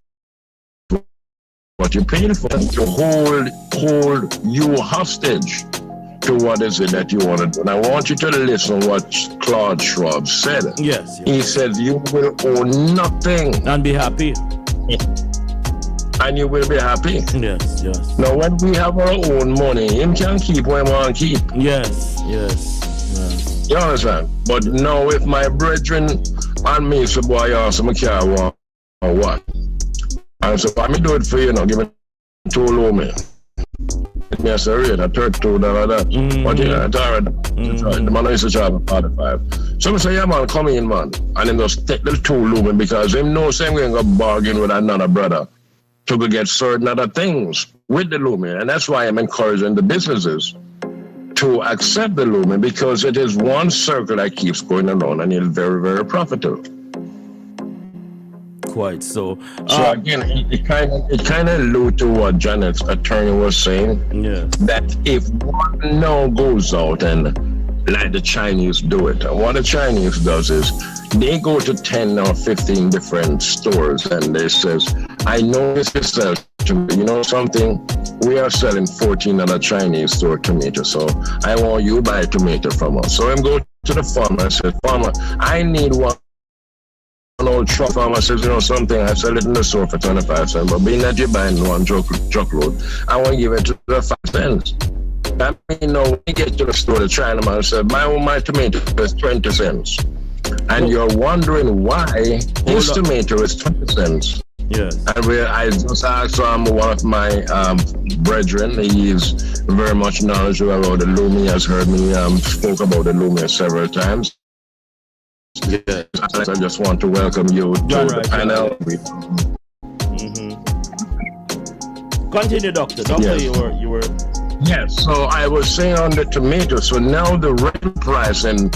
what you're paying for. To hold you hostage to what is it that you want to do. And I want you to listen to what Claude Schwab said. Yes. He said you will own nothing and be happy. And you will be happy. Yes. Now, when we have our own money, him can keep what he want to keep. Yes. You understand? But now, if my brethren and me say, boy, you also care what or what? And so, let me do it for you now. Give me 2 Lumi. Me a rate at $32 that. But you know, it's alright. The man used to charge 45. So I say, yeah man, come in man. And him just take the 2 Lumi, because him knows him going to bargain with another brother to go get certain other things with the Lumi. And that's why I'm encouraging the businesses to accept the Lumi, because it is one circle that keeps going around, and it's very, very profitable. Quite so. So again, it kind of alludes to what Janet's attorney was saying. Yeah. That if one now goes out and like the Chinese do it, and what the Chinese does is they go to 10 or 15 different stores and they says, I know this is sell tomato. You know something? We are selling 14 at a Chinese store tomato, so I want you to buy tomato from us. So I'm go to the farmer and say, farmer, I need one old truck. Farmer says, you know something, I sell it in the store for 25 cents, but being that you're buying 1 truckload, I want to give it to the 5 cents. That means now when you get to the store, the Chinaman says, my tomato is 20 cents. And you're wondering why his tomato is 20 cents. Yes. And I just asked one of my brethren, he is very much knowledgeable about the Lumi, has heard me spoke about the Lumi several times. Yes. I just want to welcome you to the panel. Continue, Doctor. Yes. You were. Yes, so I was saying on the tomato, so now the real price in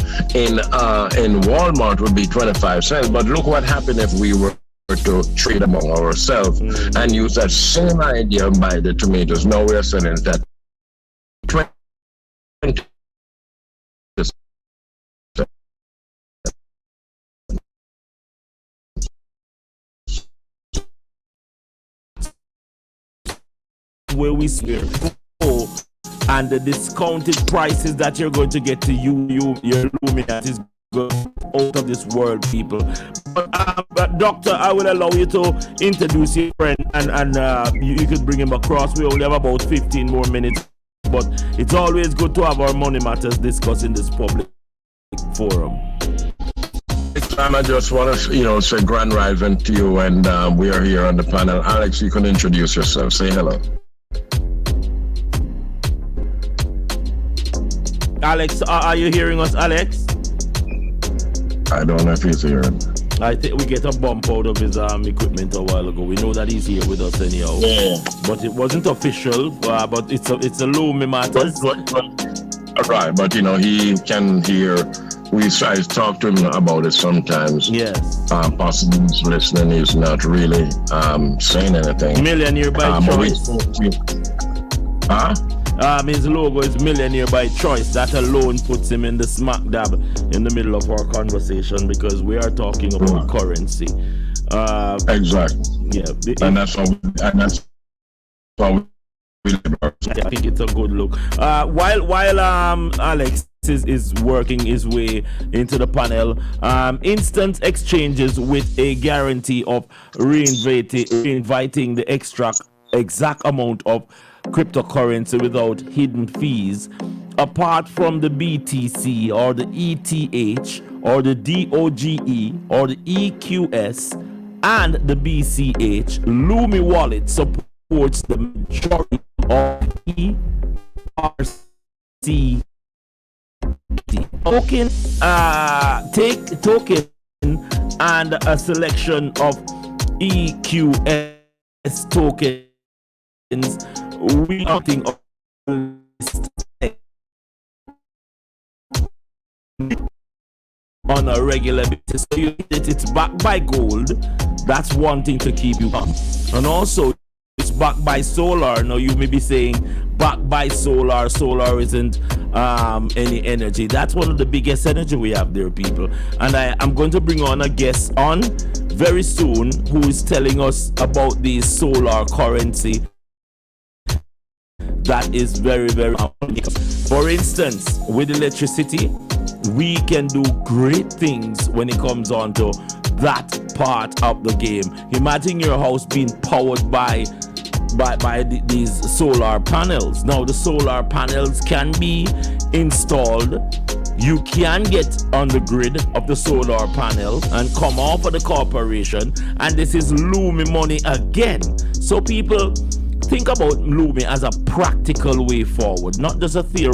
Walmart would be 25 cents. But look what happened if we were to trade among ourselves and use that same idea and buy the tomatoes. Now we're selling it at 20 where we swear. And the discounted prices that you're going to get to your Lumi that is out of this world, people. But Doctor, I will allow you to introduce your friend and you could bring him across. We only have about 15 more minutes, but it's always good to have our money matters discussed in this public forum. Next time, I just want to, say grand rising to you, and we are here on the panel. Alex, you can introduce yourself. Say hello. Alex, are you hearing us, Alex? I don't know if he's hearing. I think we get a bump out of his equipment a while ago. We know that he's here with us anyhow. Yeah. But it wasn't official, but it's a Lumi matters. Right, but he can hear I talk to him about it sometimes. Yes. Possibly he's listening. He's not really saying anything. Millionaire by choice. His logo is millionaire by choice. That alone puts him in the smack dab in the middle of our conversation because we are talking about currency. Exactly. Yeah. And that's why we I think it's a good look. While Alex is working his way into the panel, instant exchanges with a guarantee of reinviting the exact amount of cryptocurrency without hidden fees, apart from the BTC or the ETH or the DOGE or the EQS and the BCH. Lumi Wallet supports the majority of ERC token, take token and a selection of EQS tokens. We are thinking of on a regular basis. So it's backed by gold. That's one thing to keep you on. And also it's backed by solar. Now you may be saying backed by solar. Solar isn't any energy. That's one of the biggest energy we have there, people. And I'm going to bring on a guest on very soon who is telling us about the solar currency. That is very, very for instance, with electricity, we can do great things when it comes on to that part of the game. Imagine your house being powered by these solar panels. Now the solar panels can be installed. You can get on the grid of the solar panel and come off of the corporation, and this is Lumi money again. So people, think about Lumi as a practical way forward, not just a theory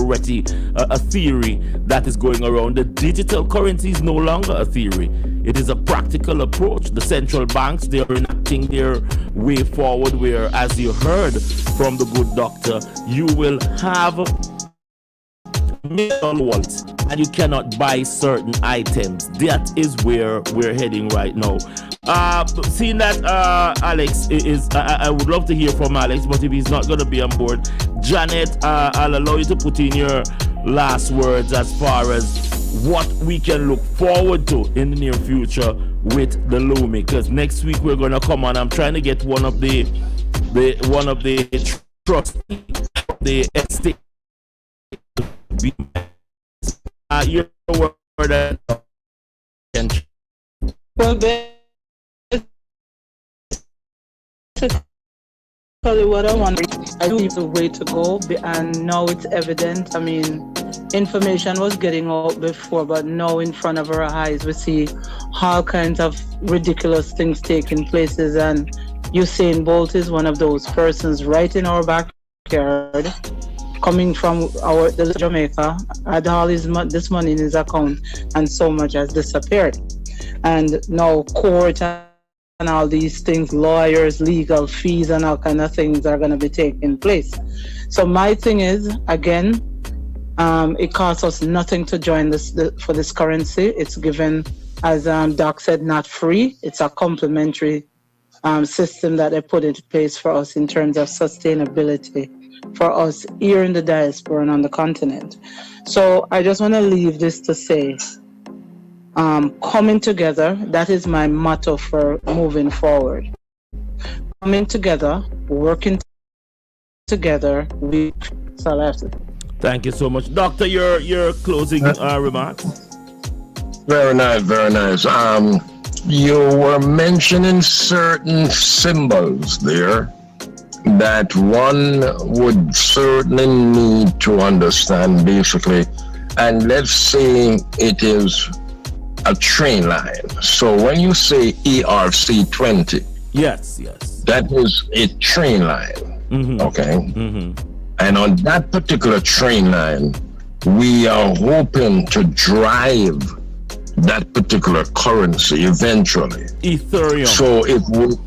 that is going around. The digital currency is no longer a theory. It is a practical approach. The central banks, they are enacting their way forward where, as you heard from the good doctor, you will have million wallets and you cannot buy certain items. That is where we're heading right now. Seeing that Alex is, I would love to hear from Alex, but if he's not going to be on board, Janet, I'll allow you to put in your last words as far as what we can look forward to in the near future with the Lumi. Because next week we're going to come on. I'm trying to get one of the trustees, the estate. Your word. Well, basically what I want, I think the way to go, and now it's evident. I mean, information was getting out before, but now in front of our eyes we see all kinds of ridiculous things taking places, and Usain Bolt is one of those persons right in our backyard, coming from the Jamaica, had all this money in his account, and so much has disappeared. And now court and all these things, lawyers, legal fees, and all kind of things are going to be taking place. So my thing is, again, it costs us nothing to join for this currency. It's given, as Doc said, not free. It's a complementary system that they put into place for us in terms of sustainability for us here in the diaspora and on the continent. So I just want to leave this to say, coming together, that is my motto for moving forward. Coming together, working together, that's all I have to say. Thank you so much. Doctor, your closing remarks? Very nice, very nice. You were mentioning certain symbols there that one would certainly need to understand, basically. And let's say it is a train line. So when you say ERC20, yes, that is a train line. Mm-hmm. Okay. Mm-hmm. And on that particular train line, we are hoping to drive that particular currency eventually. Ethereum. So it would.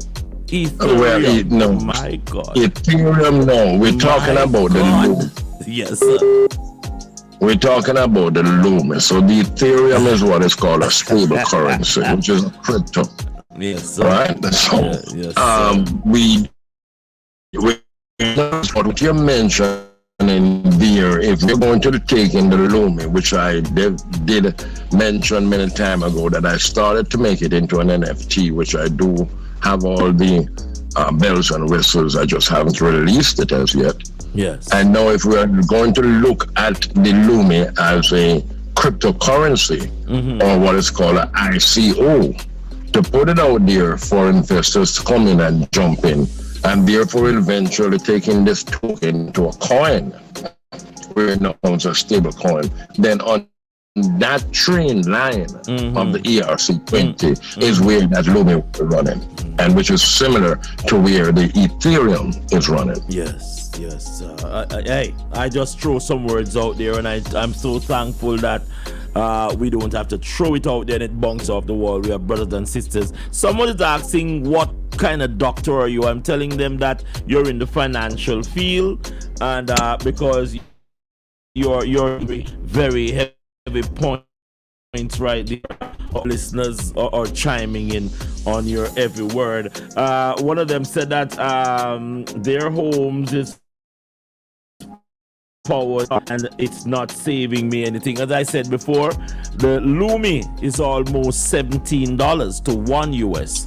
Ethereum. Well, no. My God. Ethereum, no. We're talking about God. the Lumi. Yes, sir. we're talking about the Lumi. So the Ethereum is what is called a stable currency, which is a crypto. Yes, sir. Right? So we what you mentioned there, if we're going to take in the Lumi, which I did mention many time ago, that I started to make it into an NFT, which I do have all the bells and whistles. I just haven't released it as yet. Yes. And now if we are going to look at the Lumi as a cryptocurrency, or what is called an ICO, to put it out there for investors to come in and jump in, and therefore eventually taking this token to a coin, where it becomes a stable coin, then on that train line of the ERC20 is where that Lumi is running, and which is similar to where the Ethereum is running. Yes. Hey, I just throw some words out there, and I'm so thankful that we don't have to throw it out there and it bounces off the wall. We are brothers and sisters. Someone is asking, what kind of doctor are you? I'm telling them that you're in the financial field, and because you're very heavy points right there. Listeners are chiming in on your every word. One of them said that their homes is powered and it's not saving me anything. As I said before, the Lumi is almost $17 to $1 US.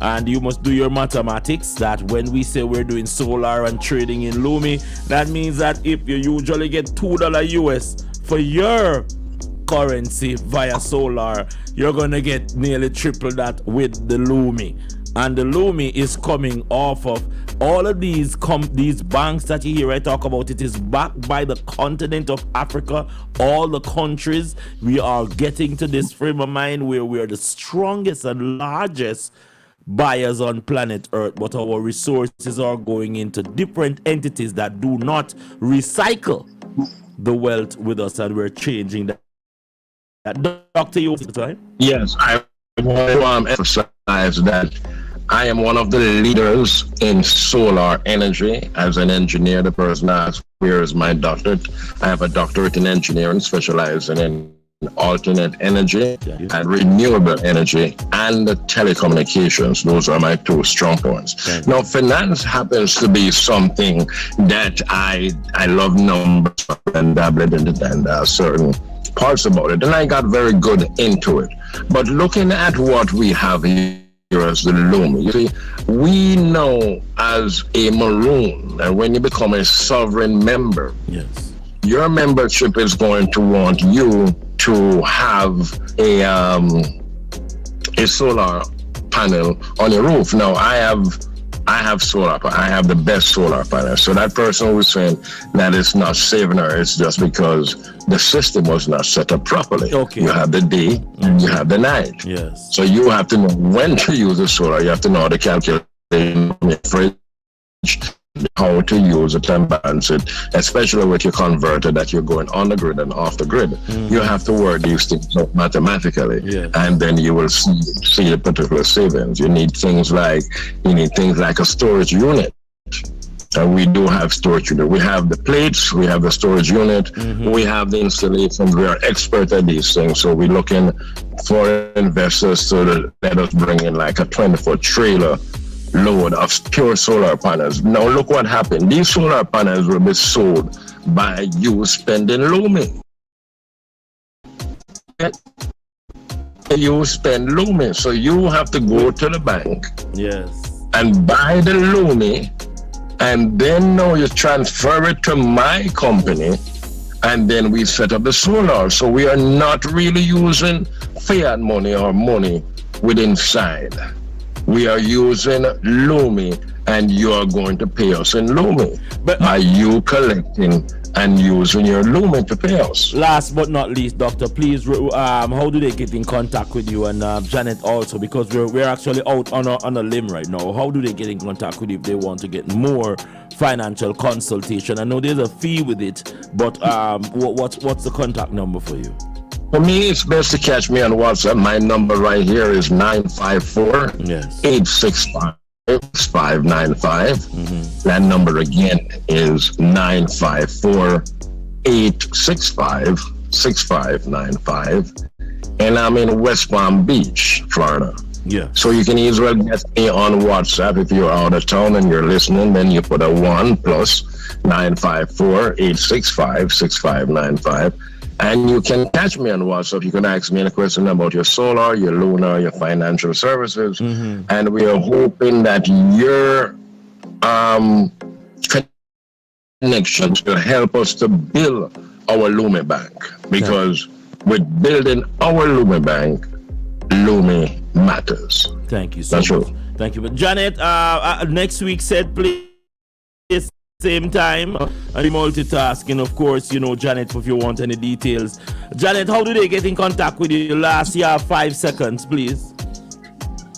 And you must do your mathematics that when we say we're doing solar and trading in Lumi, that means that if you usually get $2 US for your currency via solar, you're gonna get nearly triple that with the Lumi. And the Lumi is coming off of all of these banks that you hear I talk about. It is backed by the continent of Africa, all the countries. We are getting to this frame of mind where we are the strongest and largest buyers on planet Earth, but our resources are going into different entities that do not recycle the wealth with us, and we're changing that. Dr. You the time? Yes, I want to emphasize that I am one of the leaders in solar energy. As an engineer, the person asks, where is my doctorate? I have a doctorate in engineering, specializing in alternate energy and renewable energy and telecommunications. Those are my two strong points. Now, finance happens to be something that I love numbers and dabbled into and certain parts about it, and I got very good into it. But looking at what we have here as the Lumi, you see, we know as a Maroon, and when you become a sovereign member, your membership is going to want you to have a solar panel on your roof. Now, I have solar. I have the best solar panel. So that person who was saying that it's not saving her, it's just because the system was not set up properly. You have the day and you have the night. Yes. So you have to know when to use the solar. You have to know how to calculate your fridge, how to use it and balance it, especially with your converter that you're going on the grid and off the grid. You have to work these things out mathematically, and then you will see the particular savings. You need things like a storage unit. And we do have storage unit. We have the plates, we have the storage unit, we have the installations. We are expert at these things. So we're looking for investors to let us bring in like a 20-foot trailer load of pure solar panels. Now look what happened. These solar panels will be sold by you spending Lumi. You spend Lumi, so you have to go to the bank and buy the Lumi, and then now you transfer it to my company, and then we set up the solar. So we are not really using fiat money or money within side. We are using Lumi, and you are going to pay us in Lumi. But are you collecting and using your Lumi to pay us? Last but not least, Doctor, please, how do they get in contact with you, and Janet also, because we're actually out on a limb right now. How do they get in contact with you if they want to get more financial consultation? I know there's a fee with it, but what's the contact number for you? For me, it's best to catch me on WhatsApp. My number right here is 954-865-6595. That number again is 954-865-6595. 865-6595. And I'm in West Palm Beach, Florida. Yeah. So you can easily get me on WhatsApp. If you're out of town and you're listening, then you put a 1 plus 954-865-6595. And you can catch me on WhatsApp. You can ask me any question about your solar, your lunar, your financial services. And we are hoping that your connections will help us to build our Lumi Bank. Because with building our Lumi Bank, Lumi matters. Thank you so That's much. true. Thank you. But Janet, next week said please same time. And multitasking, of course, Janet, if you want any details. Janet, how do they get in contact with you? Last year, 5 seconds, please.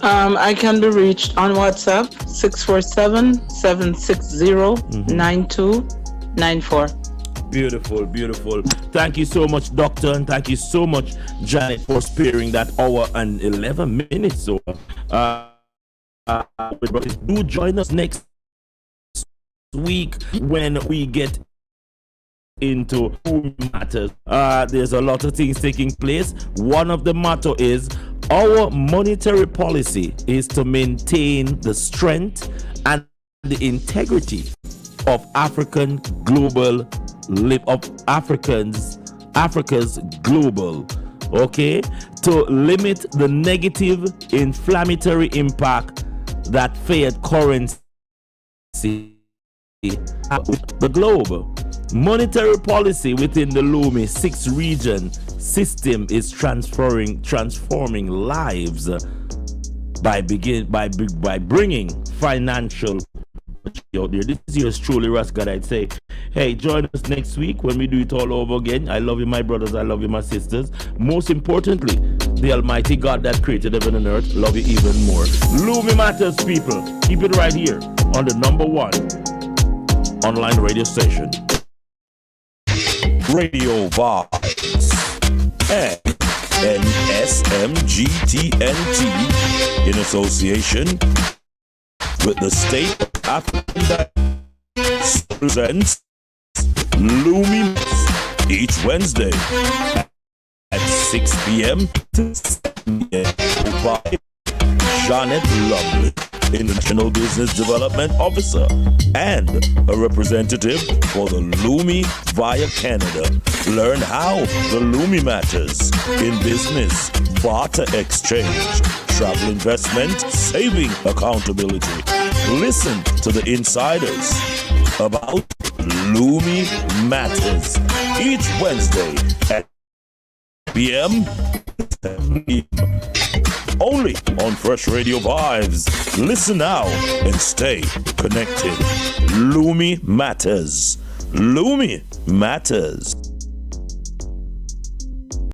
I can be reached on WhatsApp 647-760-9294. Beautiful, beautiful. Thank you so much, Doctor, and thank you so much, Janet, for sparing that hour and 11 minutes. So, do join us next week when we get into who matters. There's a lot of things taking place. One of the motto is our monetary policy is to maintain the strength and the integrity of Africa's global, to limit the negative inflammatory impact that fiat currency the globe. Monetary policy within the Lumi 6-region system is transforming lives by bringing financial. This is yours truly, Rascal. I'd say, hey, join us next week when we do it all over again. I love you, my brothers. I love you, my sisters. Most importantly, the Almighty God that created heaven and earth love you even more. Lumi matters, people. Keep it right here on the #1 online radio station. Radio Vibes and NSMGTNT in association with the State of African presents Lumi each Wednesday at 6 p.m. to 7 p.m. by Janet Lumley, International Business Development Officer and a representative for the Lumi via Canada. Learn how the Lumi matters in business, barter exchange, travel investment, saving accountability. Listen to the insiders about Lumi matters each Wednesday at p.m. only on Freshradiovybz. Listen now and stay connected. Lumi matters. Lumi matters.